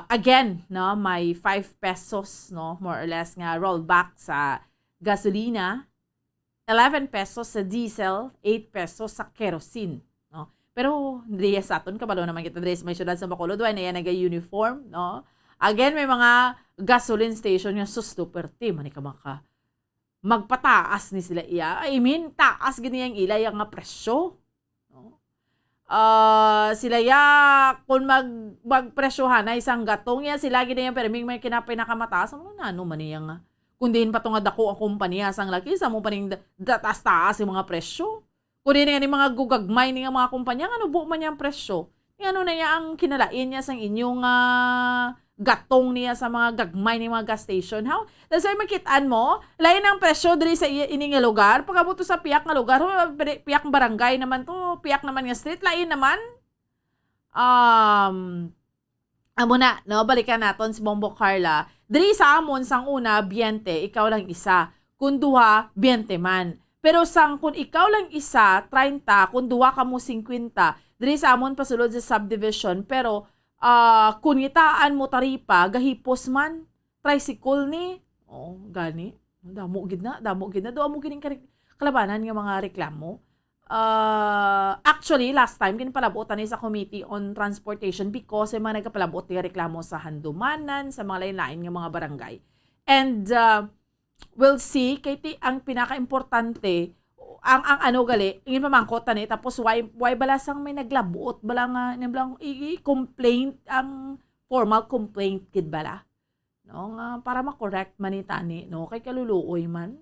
again no may 5 pesos no more or less nga rollback sa gasolina, 11 pesos sa diesel, 8 pesos sa kerosene. Pero hindi sa aton kabalo naman kita dress may syudad sa Bacolod na yan naga-uniform, no? Again, may mga gasoline station yung super-ti man ka maka magpataas ni sila iya. I mean, taas ganyan yung ilay ang presyo. No? Sila ya kung magpresyohan na isang gatong ya sila ganyan pero may kinapinakamataas mo na ano man yang kung din pa nga dako ang kumpanya sang laki sa mo pa ning taas yung mga presyo. Kung din nga ni mga gugagmay ni mga kumpanya, ano buo man niyang presyo? Ano na niya ang kinalain niya sa inyong gatong niya sa mga gagmay ni mga gas station. How? That's why makitaan mo, lain ang presyo diri sa ining lugar. Pagkabuto sa piyak nga lugar, piyak barangay naman to, piyak naman nga street, lain naman. Amo na, no? Balikan naton si Bombo Carla. Diri sa amon sang una, 20, ikaw lang isa. Kung duha, 20 man. Pero kung ikaw lang isa, 30, kung duwa ka mo 50, diri sa amon pasulod sa subdivision, pero kung itaan mo taripa, gahipos man, tricycle ni, gani, damo gid na, doon mo gining kalabanan nga mga reklamo. Actually, last time, kinpalabutan ni sa Committee on Transportation because mga nagkapalabot nga reklamo sa Handumanan, sa mga lain-lain nga mga barangay. And we'll see, kay ang pinaka-importante, ang ano gali, ingin pamangkot ni, tapos why balasang may naglabuot, bala nga, i-complaint, ang formal complaint, kid bala. No, nga, para ma-correct man ni tani, no, kay kaluluoy man.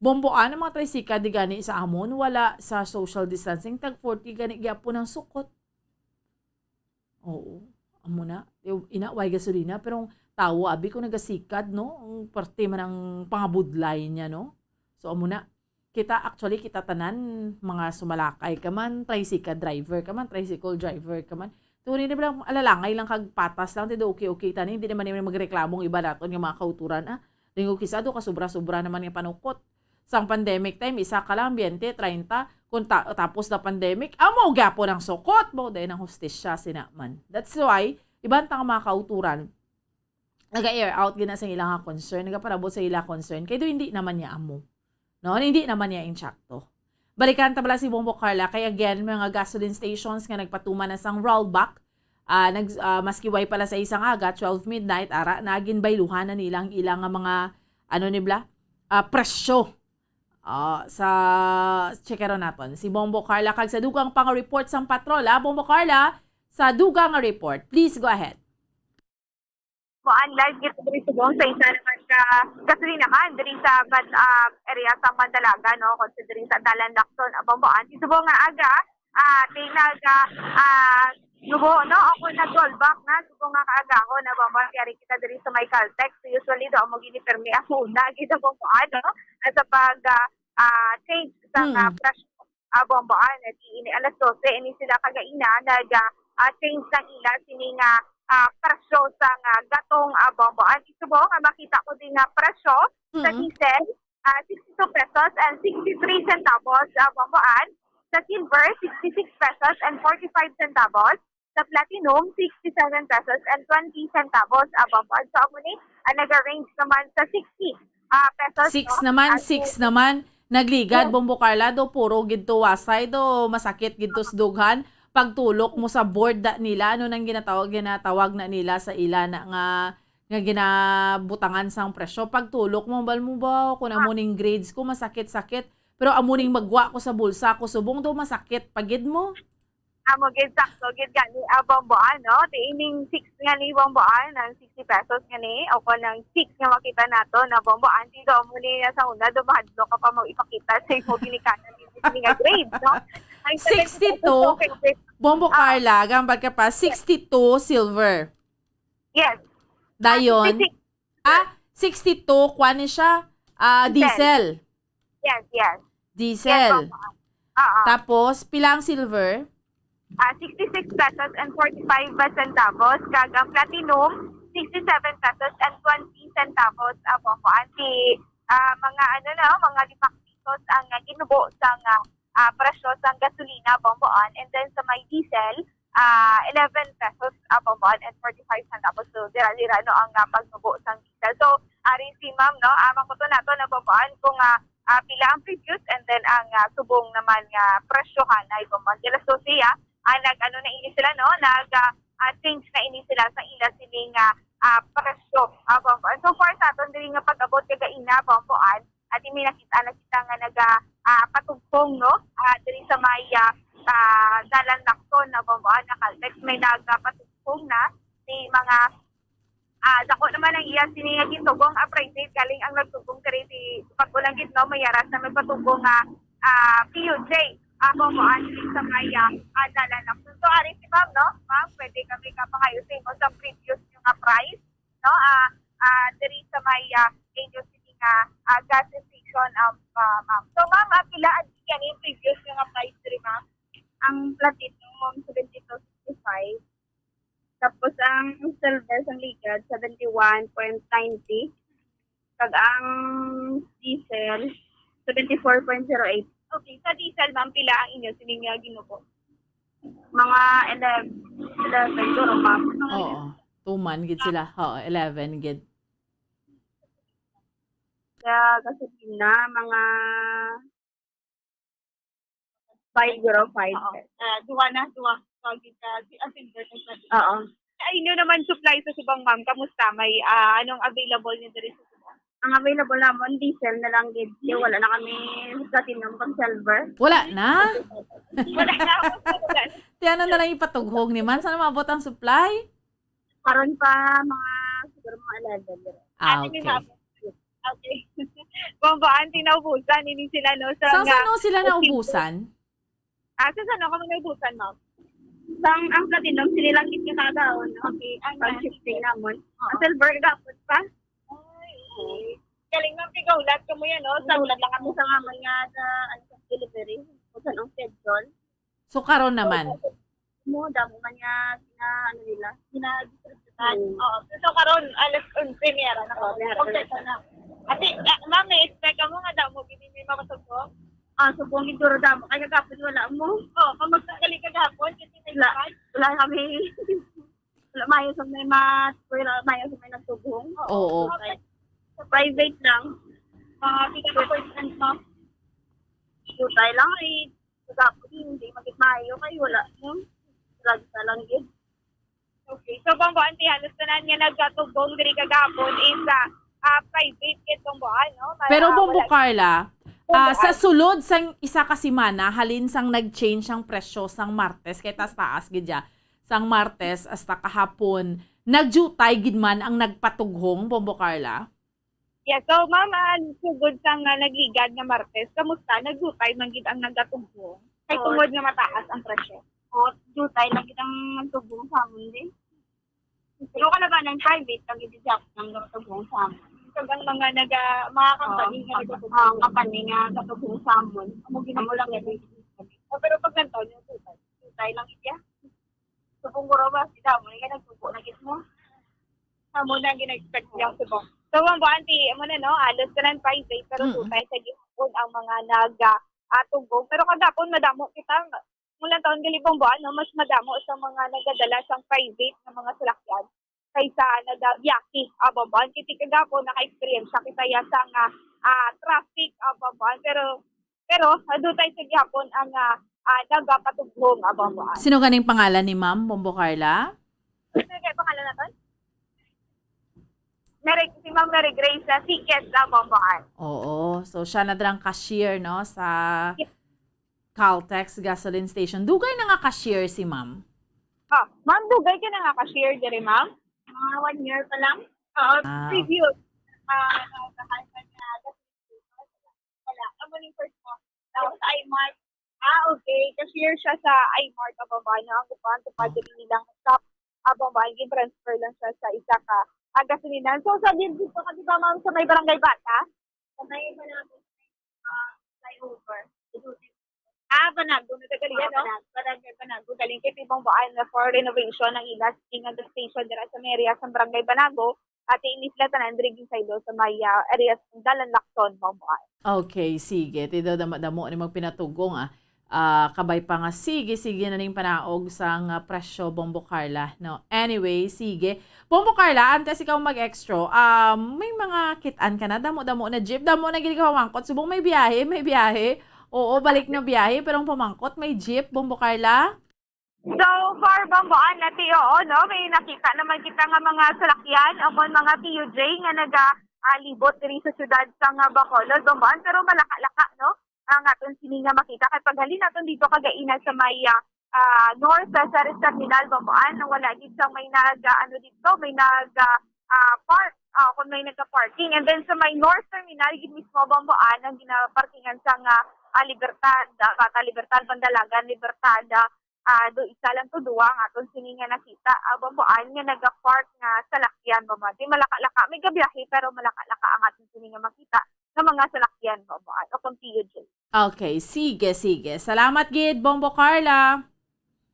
Bomboan ang mga trisika di gani sa amon, wala sa social distancing, tag 40 gani gyapo ng sukot. Oo, amo na, way gasolina, pero tawo, abi ko nagasikad, no, ang parte man ang pangabudlay niya, no. So, amo na, kita tanan, mga sumalakay ka man, tricycle driver ka man, tricycle driver ka man. Tuloy na lang, alalangay lang kagpatas lang, tido okay, tani, hindi naman yung magreklamong iba naton yung mga kauturan, Lingo kisado, kasubra-subra naman yung panukot. Sang pandemic time, isa ka lang, 20, 30, kung tapos na pandemic, amo gapo ng sukot, mo dahil ng hostisya sinaman. That's why, ibang tang mga kauturan, naga-air out gina sa ilang concern, nagaparabot sa ilang concern, kaya hindi naman niya amo. No, hindi naman niya insakto. Balikan tabla si Bombo Carla, kaya again, mga gasoline stations nga nagpatuman na sang rollback, maski way pala sa isang aga, 12 midnight, nagin bayluhan na nilang ilang mga, presyo. Sa checkero natin, si Bombo Carla, kag sa dugang pang-report sang patrola, Bombo Carla, sa dugang report, please go ahead. Live gito diri sa buong sa isa naman ka gasolinahan diri sa area sa Mandalaga, no, considering sa Dalan Lacson abamboan si subong nga aga nubo, no, ako nag-rollback na subong nga kaaga ko na bamboan kaya kita diri sa may Caltex. So usually do mo gini-permi ako na gito bang ano sa pag change sa fresh abamboan at ini alas 12 ini sila kagaina nag change ng ila sini nga presyo sa gatong bomboan. Isubo nga makita ko din nga presyo sa diesel 62 pesos and 63 centavos bomboan. Sa silver 66 pesos and 45 centavos. Sa platinum 67 pesos and 20 centavos bomboan. So amo ni nag-range naman sa 60 pesos. 6 naman nagligad Bombo Carla do puro gidto wasay do masakit gidto sa dughan. Pagtulok mo sa board nila, ano nang ginatawag na nila sa ila na nga ginabutangan sang presyo. Pagtulok mo, bal mo ba, kung amuning grades ko, masakit-sakit. Pero amuning magwa ko sa bulsa ko, subong daw masakit. Pagid mo? Amo gid sakto gid gani bomboan, no? Tiining 6 nga ni bomboan, ng 60 pesos nga ni, o ko ng 6 nga makita nato na bomboan. Dito mo ni sa una, dumahadlo ka pa mo ipakita sa imo ginikanan ni nga grades, no? 62, Bombo Carla, gambal ka pa, 62 silver. Yes. Dayon. 62, kuha siya, diesel. Yes. Diesel. Tapos, pilang silver? 66 pesos and 45 centavos. Kagang platinum, 67 pesos and 20 centavos. Bombo, mga mga 5 pesos ang ginubo sa presyo sa gasolina bomboan, and then sa may diesel 11 pesos bomboan and 45 centavos. So dira-dira no ang pagnubo sa diesel. So ari si ma'am, no, amang ko nato na bomboan kung pila ang previous, and then ang subong naman nga presyo hanay bomboan. Dila so siya nag-ano na ini sila, no, change na ini sila sa ila sining presyo bomboan. So for sa aton diri nga pag-abot kagaina bomboan, at imi nakita nga patugtong, no, diri sa may Dalan Lacson na bomboan na Caltex, may nagpatugtong na si mga dako naman ang iya sini nga gitugong appraisal galing ang nagtugong kari si pag-ulang gid, no, mayaras na may patugong PUJ bomboan diri sa may Dalan Lacson. So ari si ma'am, no, ma'am, pwede kami kapangayusin mo sa previous yung price, no, diri sa may agency gas station, ma'am. So, ma'am, pila ang yung previous yung price rin, ma'am? Ang platinum, 72.65. Tapos, ang silver, ang ligad, 71.90. Kag ang diesel, 74.08. Okay, sa diesel ma'am, pila ang inyo sining ginuko? Mga 11 siguro ma'am. Oo. 2 man gid sila. Oo, 11 gid. Sa gasolina, mga 505. Duwa. Oo. Sa inyo naman supply sa Subang ma'am, kamusta? May anong available niyo diri sa Subang? Ang available naman, diesel na lang gid. Wala na kami platinum pang silver. Wala na? Wala na. Tiyan na lang ipatughog ni man. Saan mabot ang supply? Karon pa siguro mga 11. Okay. Okay. Bombaan, tinaubusan. Hindi sila, no? Saan sila naubusan? Sa saan ako naubusan, ma'am? Ang platinum, sinilang git ka kagaon. Okay. Ang shifting naman. Ang silver, gapot pa. Okay. Galing ma'am, tigaulat ka mo yan, no? Sa ulat lang kami sa mamay nga sa delivery. Kung saan ang schedule. So, karon naman? Damo man niya, gina-distributan. Oo. So, karon alas 11, premiera na ko. Okay, na. Ate, ma'am, may-expect mo nga damo, hindi may makasubok? Subong ituro damo. Kaya kagapon wala mo. Oo, kung magkagaling kagapon, kasi wala kami. Wala mayo sa may mayo sa may nagsubong. Oo. Okay. Sa private lang. Pika ka percent, ma'am. Tutay lang ay kagapon, hindi magigmayo kayo, wala mo. Lagsa lang yun. Okay. So, Bambuan, halos na niya nagkatubong diri kagapon is private kit Bambuan, no? Pero Bombo Carla, sa sulod sang isa ka semana, halin sang nag-change ang presyo sang Martes, kay taas gidya. Sang Martes hasta kahapon, nagjutay gid man ang nagpatughong, Bombo Carla? Yeah, so ma'am, sugod sang nagligad na Martes, kamusta? Nagjutay man gid ang nagatughong. Kay tungod nga mataas ang presyo. O, jutay lang kitang tubong sa amin din. Pero ka na ba ng private, kang i-jack ng tubong sa amin? Kagang mga mga company nga nagtutubong. Company nga katubong sa amin. Amo ginamo lang yan. Pero pag ganito, yung jutay lang itya. Tubong ko ba, sila mo nga nagtubo na git mo. Amo na gina-expect niyang tubong. So, ang buwanti, amo na no, alos ka ng private, pero jutay sa gihapon ang mga nag-tubong. Pero kagapon, madamo kita, mulang taon galibang buwan, no, mas madamo sa mga nagadala sa private na mga salakyan kaysa nag-biyahe ababaan. Kiti kagapon, naka-experience kita ya sa traffic ababaan. Pero doon sa gihapon ang nagpatughong ababaan. Sino ganing pangalan ni Ma'am Bombo Carla? Sino kayo pangalan natin? Si Ma'am Mary Grace sa Tickets ababaan. Oo. So, siya na drang cashier, no, sa Caltex gasoline station. Dugay na nga cashier si ma'am. Ma'am, dugay ka na nga cashier diri, ma'am. Mga 1 year pa lang. Previous. Wala. Ang muling first mo. Tapos iMart. Okay. Cashier siya sa iMart ababa na. Ang upahan sa padiri nilang stop ababa. Transfer lang siya sa isa ka gasolinan. So, sa din dito ka, di ba, ma'am, sa may barangay Bata? Sa may flyover. Banago na tagalian, no? Barangay Banago. Galing kay Tibong Baan na for renovation ng ilas inga station dira sa area sa Barangay Banago at inisla tanan diri saylo sa may areas ng Dalan Lacson, Bambuan. Okay, sige. Tido damo ni magpinatugong kabay pa nga sige na ning panaog sang presyo Bombo Carla, no. Anyway, sige. Bombo Carla, antes ikaw mag-extra, may mga kitaan ka na damo na jeep, damo na gid ka pamangkot subong may biyahe. Oo, balik na biyahe, pero ang pamangkot, may jeep, Bombo Carla? So, for Bambuan, oo, no? May nakita naman kita nga mga salakyan, o mga PUJ nga nag-libot diri sa syudad sa Bacolod, Bambuan, pero malaka-laka, no? Ang aton sini nga makita, kay paghalin natin dito kagaina sa may north sa terminal, Bambuan, wala dito may dito, may park, kung may nagka-parking. And then sa may north terminal, mismo Bambuan, ang ginaparkingan sa Libertad, Bata Libertad, Bandalagan, Libertad, do isa lang to duwa nga aton sini nga nakita Bambuan nga nagapark nga salakyan Bambuan. Di malaka-laka, may gabiyahe pero malaka-laka ang aton sini nga makita ng mga salakyan Bambuan o kung PUJ. Okay, sige. Salamat gid, Bombo Carla.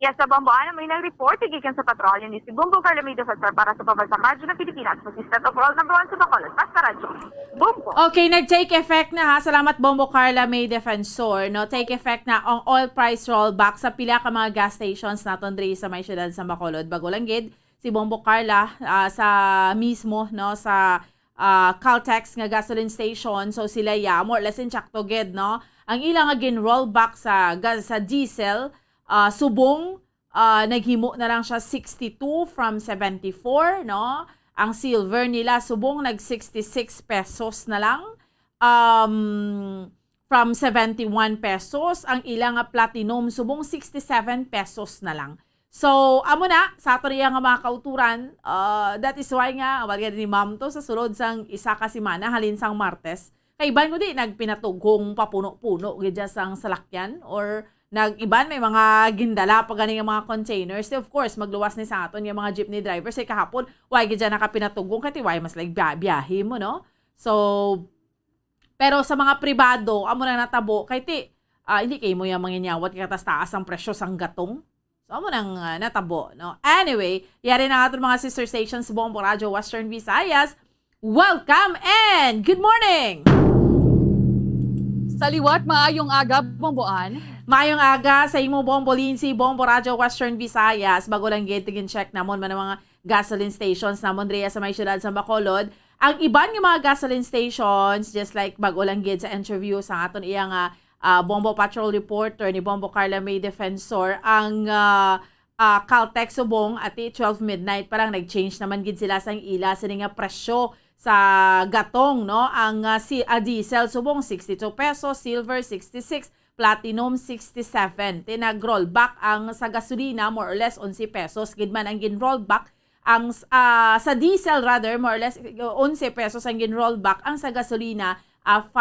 Yes, sa Bamboana may nag-report gikan sa patrolyo ni si Bumbo Carla May Defensor para sa Pambansang Radyo ng Pilipinas. Assistant Overall number 1 sa Bacolod, Basta Radyo. Bumbo. Okay, nag-take effect na ha. Salamat Bombo Carla May Defensor. No? Take effect na ang oil price rollback sa pila ka mga gas stations naton diri sa may syudad sa Bacolod. Bagolanggid si Bombo Carla sa mismo no sa Caltex nga gasoline station. So sila more or less in Chaktoged, no. Ang ilang nga gin-rollback sa diesel subong naghimo na lang siya 62 from 74, no? Ang silver nila subong nag 66 pesos na lang from 71 pesos. Ang ilang platinum subong 67 pesos na lang. So, amo na sa ato nga mga kauturan, that is why nga wala ni ma'am to sa sulod sang isa ka semana halin sang Martes. Kay iban ko di nagpinatugong papuno-puno gidya sang salakyan or nag-iban may mga gindala pa ganing mga containers. So, of course, magluwas ni sa aton yung mga jeepney drivers ay kahapon, why gidya nakapinatugong kati why mas like biyahe mo, no? So, pero sa mga pribado, amo na natabo kay ti hindi kay mo yung manginyawat kay taas ang presyo sang gatong. So, amo nang natabo, no? Anyway, yari na aton mga sister stations sa buong Radyo Western Visayas. Welcome and good morning! Sa liwat, maayong aga, Bomboan. Maayong aga sa imo Bombo Lindsay, Bombo Radyo Western Visayas. Bago lang tigin check namon man mga gasoline stations namon diya sa may syudad sa Bacolod. Ang iban nga mga gasoline stations, just like bago lang sa interview sa aton iyang Bombo Patrol reporter ni Bombo Carla May Defensor, ang Caltex subong at 12 midnight parang nag-change naman gid sila sang ila sa nga presyo sa gatong, no? Ang diesel subong 62 pesos, silver 66, platinum 67. Tinag-rollback ang sa gasolina more or less 11 pesos. Gidman ang gin-rollback ang sa diesel rather more or less 11 pesos ang gin-rollback, ang sa gasolina 5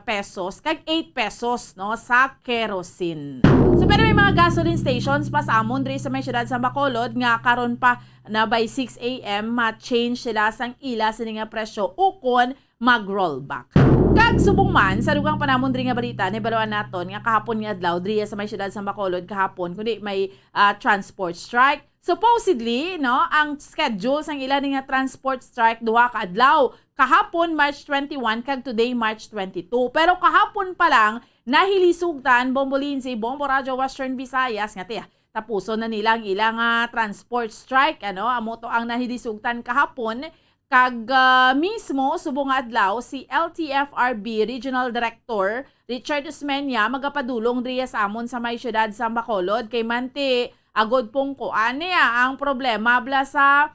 pesos kag 8 pesos no sa kerosene. So pero may mga gasoline stations pa sa amon diri sa may syudad sa Bacolod nga karon pa na by 6 AM ma-change sila sang ila sa nga presyo ukon mag-rollback. Kag subong man sa dugang panamon diri nga balita ni balawan naton nga kahapon nga adlaw diri sa may syudad sa Bacolod kahapon kundi may transport strike. Supposedly, no, ang schedule sang ila nga transport strike duha ka adlaw. Kahapon March 21 kag today March 22. Pero kahapon pa lang nahilisugtan Bombo Lindsay, Bombo Radyo Western Visayas nga tapuson na nila ang ilang transport strike, ano, amo to ang nahilisugtan kahapon. Kag mismo subong adlaw si LTFRB Regional Director Richard Osmeña magapadulong diri sa amon sa may syudad sa Bacolod kay manti agod pong ko aniya ang problema bla sa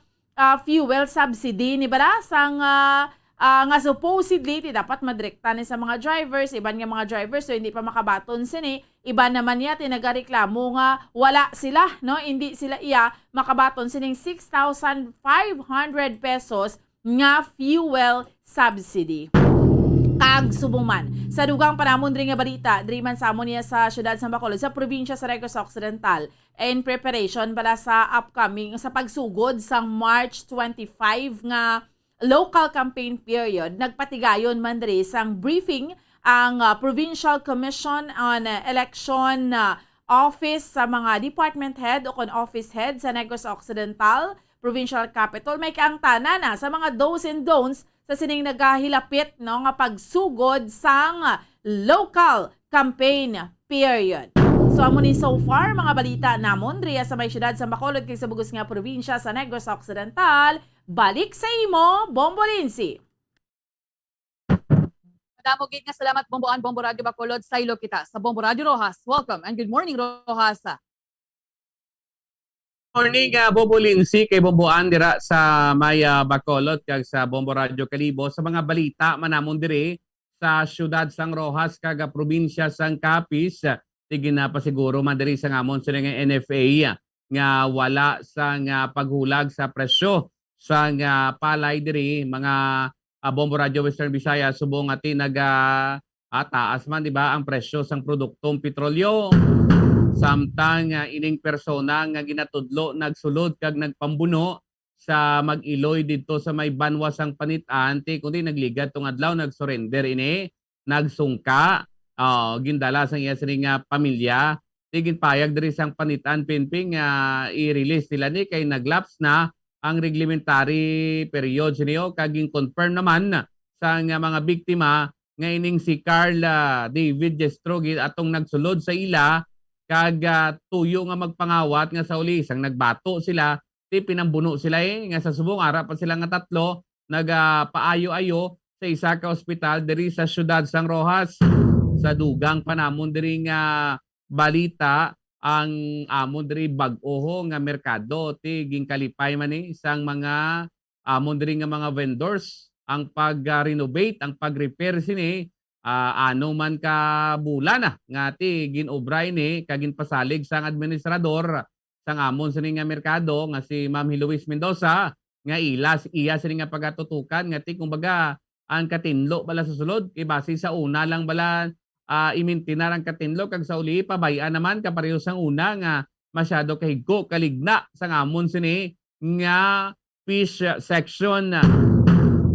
fuel subsidy ni bara sang nga supposedly dapat madrekta ni sa mga drivers, iban nga mga drivers so hindi pa makabaton sini, iba naman niya tinagareklamo nga wala sila, no, hindi sila iya makabaton sining 6,500 pesos nga fuel subsidy. Kag subuman sa dugang panamon diri nga balita diri man sa amon niya sa syudad sa Bacolod sa probinsya sa Negros Occidental in preparation para sa upcoming sa pagsugod sa March 25 nga local campaign period. Nagpatigayon man diri sang briefing ang Provincial Commission on Election Office sa mga department head o kon office head sa Negros Occidental Provincial Capital. May kaangtanan na sa mga do's and don'ts sa sining nagahilapit no nga pagsugod sang local campaign period. So amo ni so far mga balita namon diri sa may syudad sa Bacolod kay sa bugos nga probinsya sa Negros Occidental. Balik sa imo, Bombo Lindsay. Madamo gid nga salamat Bomboan, Bombo Radio Bacolod, saylo kita sa Bombo Radio Rojas. Welcome and good morning Rojas. Morning, Bombo Lindsay, kay Bomboan dira sa may Bacolod kag sa Bombo Radio Kalibo sa mga balita manamon dire sa syudad sang Rojas kag probinsya sang Capiz. Tigin na pa siguro man diri sa ngamon sa nga NFA nga wala sa nga paghulag sa presyo sa nga palay diri mga Bombo Radio Western Visayas subong ati taas man di ba ang presyo sang produktong petrolyo. Samtang ining persona nga ginatudlo nagsulod kag nagpambuno sa mag-iloy dito sa may banwas ang panitan kundi nagligat tong adlaw nagsurrender ini nagsungka gindala sang iya sining pamilya tigin payag diri sang panitan pinping i-release nila ni kay naglaps na ang reglementary period niyo kaging confirm naman sa mga biktima nga ining si Carl David Jestrogi atong nagsulod sa ila kag tuyo nga magpangawat nga sa uli sang nagbato sila ti pinambuno sila nga sa subong ara pa sila nga tatlo nagpaayo-ayo sa isa ka ospital diri sa siyudad San Rojas sa dugang panamon diri nga balita ang amon diri bag-oho nga merkado ti ginkalipay man ni isang mga amon diri nga mga vendors ang pag-renovate ang pag-repair sini ano man ka bulan nga ti ginobray ni kagin pasalig sang administrador sang amon sini nga merkado nga si Ma'am Hiluis Mendoza nga iya sini nga pagatutukan nga ti kumbaga ang katinlo bala sa sulod kay base sa una lang bala imintinar ang katinlo kag sa uli pabayaan naman kapareho sang una nga masyado kahigko kaligna sang amon sini nga fish section.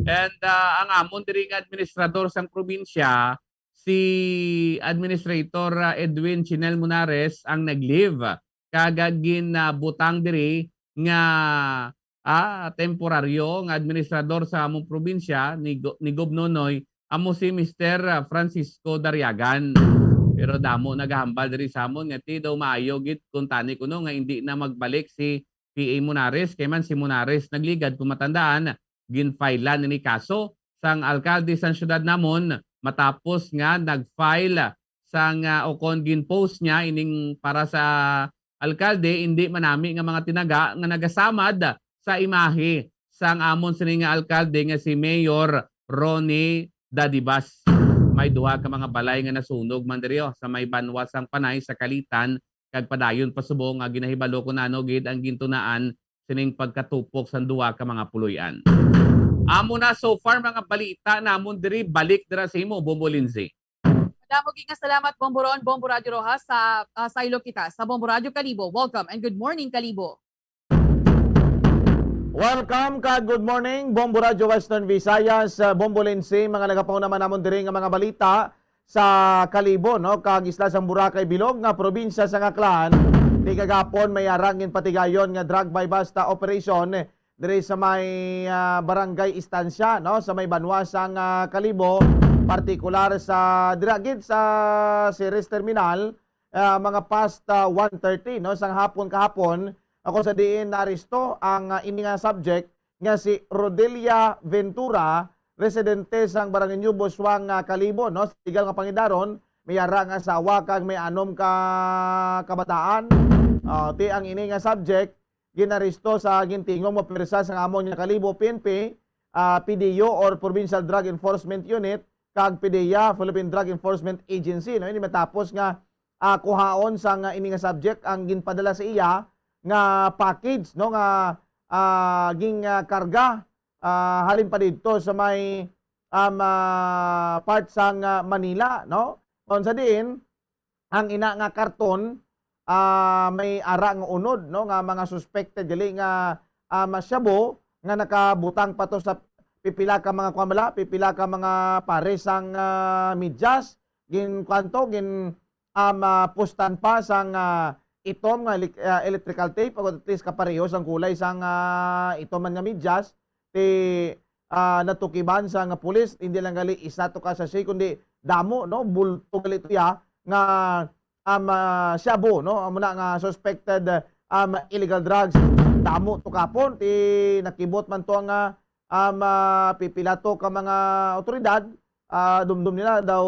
And ang amon diri nga administrador sang probinsya si Administrator Edwin Chinel Munares ang nag-leave kagagin butang diri nga temporaryo nga administrador sa among probinsya ni Gobnonoy amo si Mr. Francisco Daryagan. Pero damo nagahambal diri sa amon nga ti daw maayo gid kun tani kuno nga hindi na magbalik si PA Munares kay man si Munares nagligad kung matandaan ginfilean ni kaso sang alkalde sang syudad namon matapos nga nagfile sang okon ginpost niya ining para sa alkalde hindi manami nga mga tinaga nga nagasamad sa imahe sang amon sini nga alkalde nga si Mayor Ronnie Dadibas. May duha ka mga balay nga nasunog man diri sa may banwa sang Panay sa Kalitan kag padayon pasubong nga ginahibalo ko nano gid ang gintunaan sining pagkatupok sang duha ka mga puloy-an. Amo na so far mga balita namon diri balik dira sa imo Bombo Lindsay. Madamo nga salamat Bombo Ron, Bombo Radio Rojas sa Silo kita sa Bombo Radio Kalibo. Welcome and good morning Kalibo. Welcome ka, good morning, Bombo Radio Western Visayas, Bombo Lindsay, mga nagapaw naman namon diri nga mga balita sa Kalibo, no? Kag isla sang Boracay Bilog nga probinsya sa Aklan, di kagapon may arangin patigayon nga drug by basta operation diri sa may barangay Istansya, no? Sa may banwa sang Kalibo, partikular sa diragid sa Ceres Terminal, mga past 1:30, no? Sang hapon kahapon. Ako sa diin naristo ang ini nga subject nga si Rodelia Ventura, residente sang Barangay New Boswang Kalibo, no? Sigal nga pangidaron, may ara nga asawa kag may anom ka kabataan. Ti ang ini nga subject ginaristo sa gintingong mapersa sang amon nga Kalibo PNP, PDO or Provincial Drug Enforcement Unit kag PDEA, Philippine Drug Enforcement Agency, no? Ini matapos nga kuhaon sang ini nga subject ang ginpadala sa iya nga package, no, nga ging karga halin pa dito sa may part sang Manila, no? Kung sa diin ang ina nga karton may ara nga unod, no, nga mga suspected gali nga masyabo nga nakabutang pa to sa pipila ka mga kwamala, pipila ka mga pares sang medyas gin kwanto gin postan pa sang itom nga electrical tape o at least kapareho sang kulay sang itom man nga medyas ti natukiban sang pulis hindi lang gali isa to ka sa kundi damo, no, bulto gali to ya nga shabu, no, amo na nga suspected illegal drugs damo to kapon ti nakibot man to nga pipila to ka mga otoridad dumdum nila daw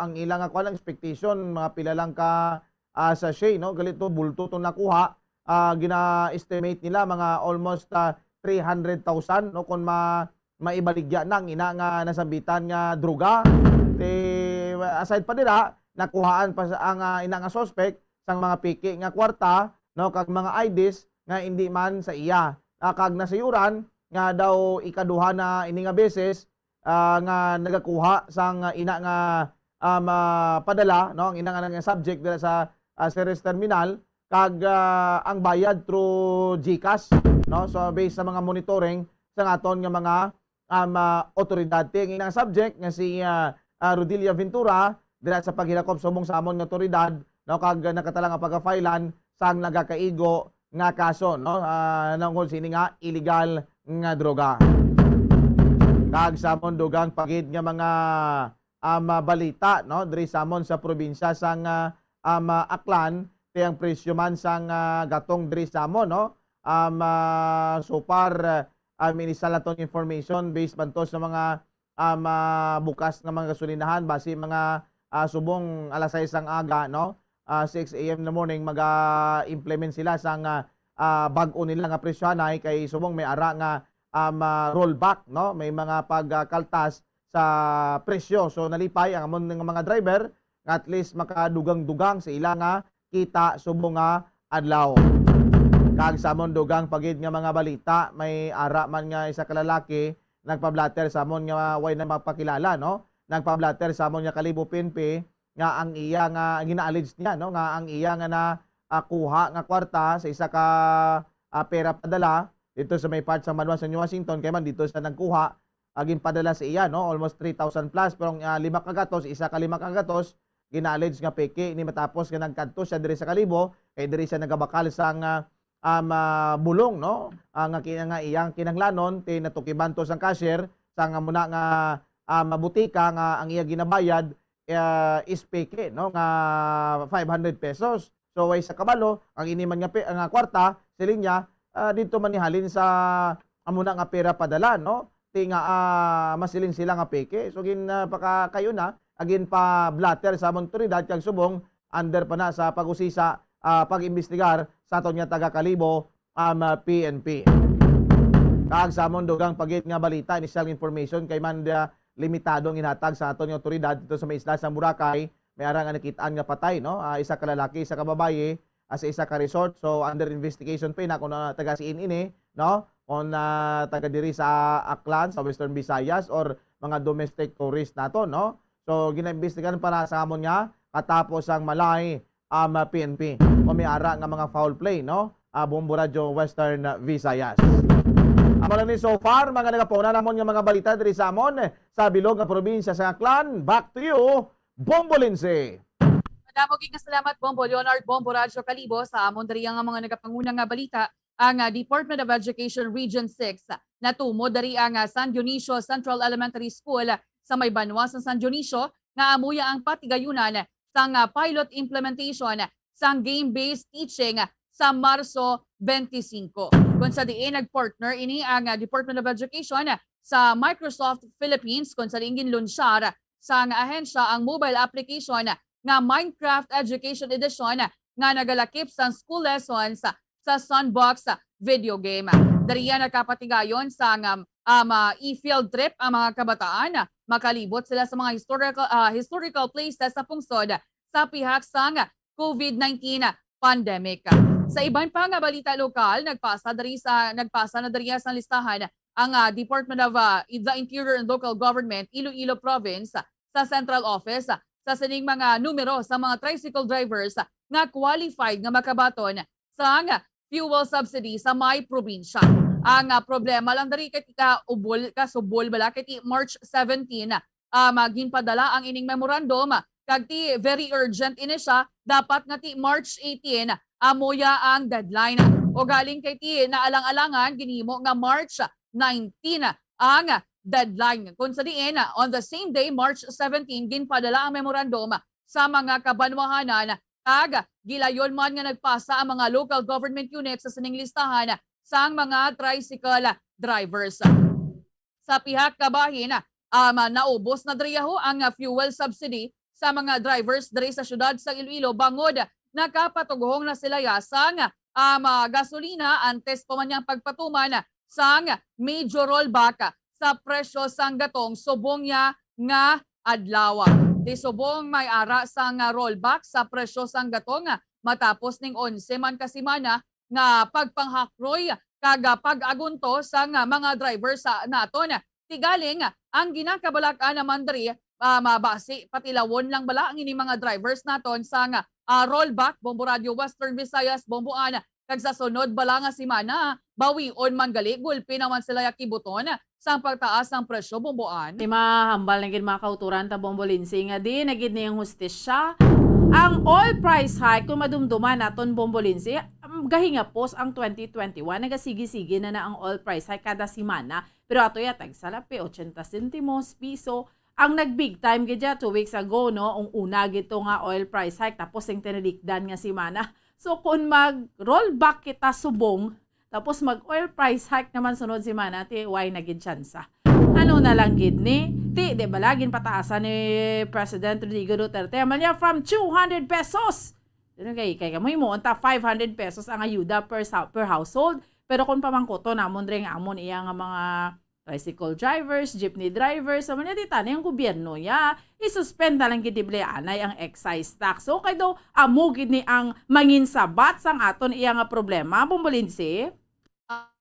ang ilang nga expectation mga pila lang ka sa shay, no, galito bulto to nakuha, gina-estimate nila mga almost 300,000, no, kung maibaligya nang ina nga nasambitan nga droga. Aside pa dira nakuhaan pa ang ina nga suspect sang mga piki nga kwarta, no, kag mga IDs nga hindi man sa iya. Kag nasayuran nga daw ikaduha na ini nga beses nga nagakuha sang ina nga padala, no, ang ina nga subject dira sa Ceres Terminal kag ang bayad through GCash, no, so based sa mga monitoring sa aton nga mga otoridad. Ting inang subject nga si Rodelia Ventura dira sa paghilakop subong sa amon nga otoridad no, kag nakatala nga pagka-filean sang nagakaigo nga kaso, no, nang sini nga illegal nga droga. Kag samon dugang pagid nga mga balita, no, diri samon sa probinsya sang Aklan, tiyang presyo man sang gatong diri samon, no. So far minisal natong information based man to sa mga bukas nga mga gasolinahan base mga subong alas 6 ang aga, no. 6 AM in the morning mag-implement sila sang bag-o nila nga presyohanay kay subong may ara nga rollback, no, may mga pagkaltas sa presyo. So nalipay ang amon ng mga driver nga at least makadugang-dugang sa ila nga kita subong nga adlaw. Kag samon dugang pagid nga mga balita, may ara man nga isa ka lalaki nagpa-blatter samon nga way na mapakilala, no. Nagpa-blatter samon nga Kalibo PNP nga ang iya nga gina-allege niya, no, nga ang iya nga na kuha nga kwarta sa isa ka pera padala dito sa may part sa Manuan sa New Washington kay man dito sa nagkuha aging padala sa iya, no, almost 3,000 plus pero 5 kagatos, isa ka 5 kagatos gina-allege nga peke ini matapos nga nagkadto siya diri sa Kalibo kay diri siya nagabakal sang bulong, no, nga iyang kinanglanon ti natukiban to sang cashier sang muna nga mabutika nga ang iya ginabayad is peke, no, nga 500 pesos. So way sa kabalo ang iniman nga kwarta siling niya dito manihalin sa amuna nga pera padala, no. Ti nga masilin sila nga peke. So paka kayo na agin pa blatter sa montoridad kag subong under pa na sa pag-usisa pag-imbestigar sa aton nga taga Kalibo PNP. Kag samon dugang pagit nga balita initial information kay man limitado ang inhatag sa aton nga otoridad dito sa may isla sa Boracay. May ara nga nakitaan nga patay, no, isa ka lalaki, isa ka babaye sa isa ka resort. So under investigation pa na kung taga siin ini, no, kung taga diri sa Aklan sa Western Visayas or mga domestic tourist nato, no. So ginaimbestigahan para sa amon nga katapos ang Malay PNP o may ara nga mga foul play, no, Bombo Radio Western Visayas. Amo ni so far mga nagapauna namon nga mga balita diri sa amon sa bilog nga probinsya sa Aklan. Back to you, Bombo Lindsay. Madamo gid nga salamat Bombo Leonard Bombo Radio Kalibo sa amon diri nga mga nagapangunang nga balita. Ang Department of Education Region 6 natumo dari ang San Dionisio Central Elementary School sa may banwa sa San Dionisio nga amuya ang patigayunan sang pilot implementation sang game-based teaching sa Marso 25. Kung sa diin nagpartner ini ang Department of Education sa Microsoft Philippines kung sa diin ginlunsyar sa ahensya ang mobile application nga Minecraft Education Edition nga nagalakip sa school lessons sa Sunbox video game. Dariya nakapatigayon sa e-field trip ang mga kabataan makalibot sila sa mga historical places sa pungsod sa pihak sang COVID-19 pandemic. Sa ibang pang balita lokal, nagpasa na dariya sa listahan ang Department of the Interior and Local Government Iloilo Province sa Central Office sa sining mga numero sa mga tricycle drivers nga qualified nga makabaton sa fuel subsidy sa may probinsya. Ang problema lang dari kay subol bala kay March 17 ginpadala ang ining memorandum kag ti very urgent ini siya dapat nga ti March 18 amoya ang deadline o galing kay ti naalang-alangan ginhimo nga March 19 ang deadline. Kung sa diin on the same day March 17 ginpadala ang memorandum sa mga kabanwahanan kag gilayon man nga nagpasa ang mga local government units sa sining listahan sang mga tricycle drivers. Sa pihak kabahin, naubos na diriyaho ang fuel subsidy sa mga drivers diri sa syudad sa Iloilo bangod nakapatuguhong na sila sang gasolina antes pa man yang pagpatuman sang major rollback sa presyo sang gatong subong nga adlaw. Di subong may ara sang rollback sa presyo sang gatong matapos ning 11 man kasimana nga pagpanghakroy kaga pag-agunto sang mga drivers sa naton. Tigaling ang ginakabalak-an naman diri mabasi patilawon lang bala ang ini mga drivers naton sang rollback Bombo Radio Western Visayas Bomboan kag sa sunod bala nga semana bawion man gali gulpi naman sila yakibuton sa pagtaas ng presyo Bomboan. Di mahambal na gid mga kauturan ta Bombo Lindsay nga di nagid niyang hustisya ang oil price hike kung madumduman naton Bombolinsi, gahinga pos ang 2021 nagasigi-sige na ang oil price hike kada semana, pero ato ya tag salapi 80 centimos piso ang nag-big time gidya 2 weeks ago, no, ang una gito nga oil price hike tapos ang tinalikdan nga semana. So kung mag-roll back kita subong tapos mag-oil price hike naman sunod semana, ti why na gid tsansa. Ano na lang gid ni? Ti, di ba laging pataasan ni President Rodrigo Duterte? Amalya from 200 pesos. Kay mo unta 500 pesos ang ayuda per household. Pero kung pamangkoto namon ring amon iya nga mga tricycle drivers, jeepney drivers, amalya di tani ang gobyerno ya isuspend na lang gid anay ang excise tax. So kay daw amo gid ni ang manginsabat sang aton iya nga problema, Bombolinsi.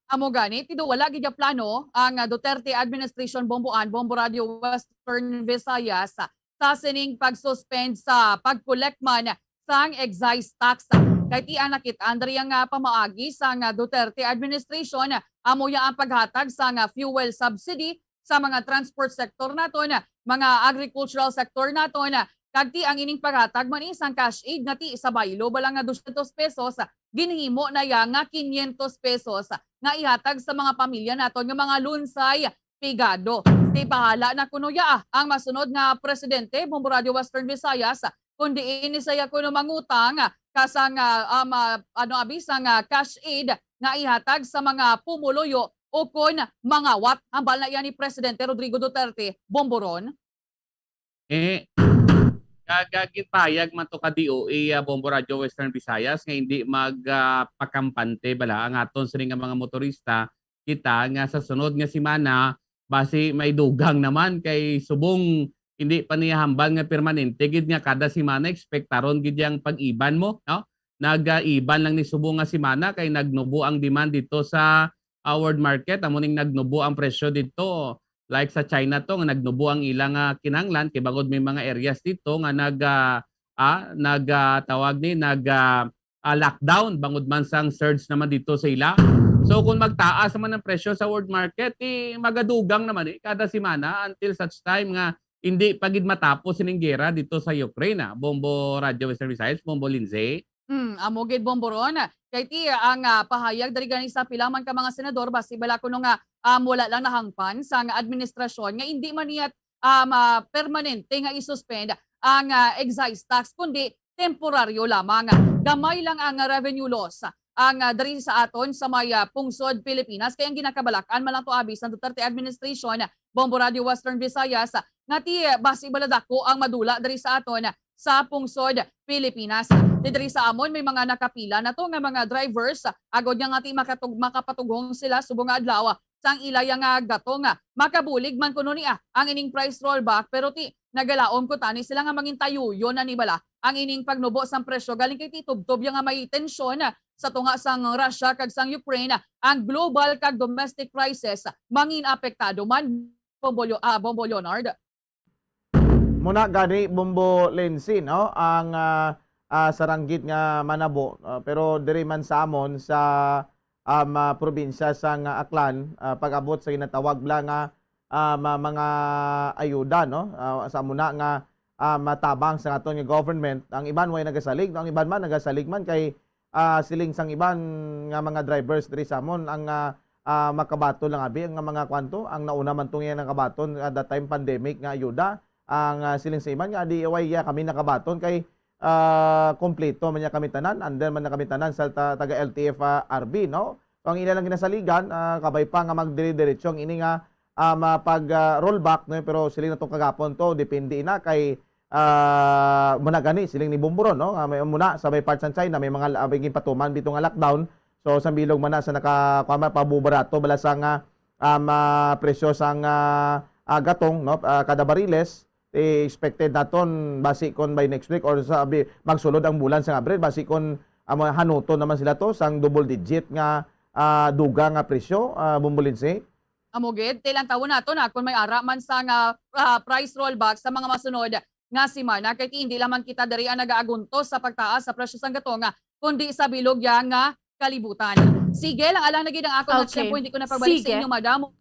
Amo gani, tido wala gid plano ang Duterte administration Bombo Radio Western Visayas sa sining pag-suspend sa pag-collect man sang excise tax. Kay ti anakit Andrea nga pamaagi sa Duterte administration amo ya ang paghatag sa fuel subsidy sa mga transport sector naton, mga agricultural sector naton. Kagti ang ining paghatag man isang cash aid nga ti sa baylo balang nga 200 pesos, ginhimo na ya nga 500 pesos nga ihatag sa mga pamilya naton nga mga lunsay pigado. Ti bahala na kuno ya ang masunod nga presidente Bombo Radio Western Visayas kundi ini saya kuno mangutang kasang abisang cash aid nga ihatag sa mga pumuloyo o kun mga wat hambal na yan ni Presidente Rodrigo Duterte Bomboron. Kagagit payag man to ka DOA Bombo Radio Western Visayas nga hindi magpakampante bala ang aton sa nga mga motorista kita nga sa sunod nga semana base may dugang naman kay subong hindi pa niya hambal nga permanente gid nga kada semana ekspektaron gid yang pag-iban mo, no? Nag-iban lang ni subong nga semana kay nagnubo ang demand dito sa world market, amo ning nagnubo ang presyo dito. Like sa China to nga nagnubo ang ilang kinanglan kay bagod may mga areas dito nga lockdown bangod man sang surge naman dito sa ila. So kung magtaas naman ang presyo sa world market, magadugang naman kada semana until such time nga hindi pagid matapos ining gera dito sa Ukraine. Bombo Radio Western Visayas, Bombo Lindsay. Amo gid Bomboron. Kay ti ang pahayag dari gani sa pilaman ka mga senador basi bala kuno nga wala lang nahangpan sa administrasyon nga hindi man niya permanente nga isuspend ang excise tax kundi temporaryo lamang. Gamay lang ang revenue loss ang dari sa aton sa may pungsod Pilipinas kay ang ginakabalakan man lang to abis ng Duterte administration Bombo Radio Western Visayas nga ti basi baladako ang madula dari sa aton sa pungsod Pilipinas. Diri sa amon may mga nakapila na to nga mga drivers agod nga ti makapatugong sila subong adlaw sang ilaya nga gatong makabulig man kuno niya ang ining price rollback pero ti nagalaom ko tani sila nga mangintayuyo na ni bala ang ining pagnubo sang presyo galing kay ti tubtob yang nga may tensyon sa tunga sang Russia kag sang Ukraine ang global kag domestic crisis mangin apektado man Bombo Leonard. Muna gani Bombo Lensi, no, ang saranggit nga Manabo, pero diri man sa amon sa probinsya sang Aklan pag-abot sa ginatawag lang nga mga ayuda, no, sa muna nga matabang sa aton nga government. Ang iban way nagasalig, ang iban man nagasalig man kay siling sang iban nga mga drivers diri sa amon ang makabaton lang abi ang mga kwanto ang nauna man tong yang nakabaton at that time pandemic nga ayuda ang siling sa iban nga di away kami nakabaton kay kompleto man niya kami tanan under man na kami tanan sa taga LTF RB, no. So ang ila lang ginasaligan kabay pa nga magdiri-diretso ang ini nga pag rollback, no, pero siling natong kagapon to depende na kay muna gani siling ni Bomboron, no, may muna sa may parts ng China may mga abigin patuman bito nga lockdown. So sa bilog man na sa nakakuha pabubarato bala sa nga presyo sang gatong, no, kada bariles expected naton basi kon by next week or sabi magsulod ang bulan sa Abril basi kon hanuton naman sila to sang double digit nga duga nga presyo, Bombolinsi. Amoged tilang tawo nato na kung may ara man sa nga price rollback sa mga masunod nga semana kay hindi lamang kita diri ang nagaaguntos sa pagtaas sa presyo sang gatong kundi sa bilog ya nga kalibutan. Sige lang alang na gid ang ako na tempo hindi ko na pagbalik sa inyo madam.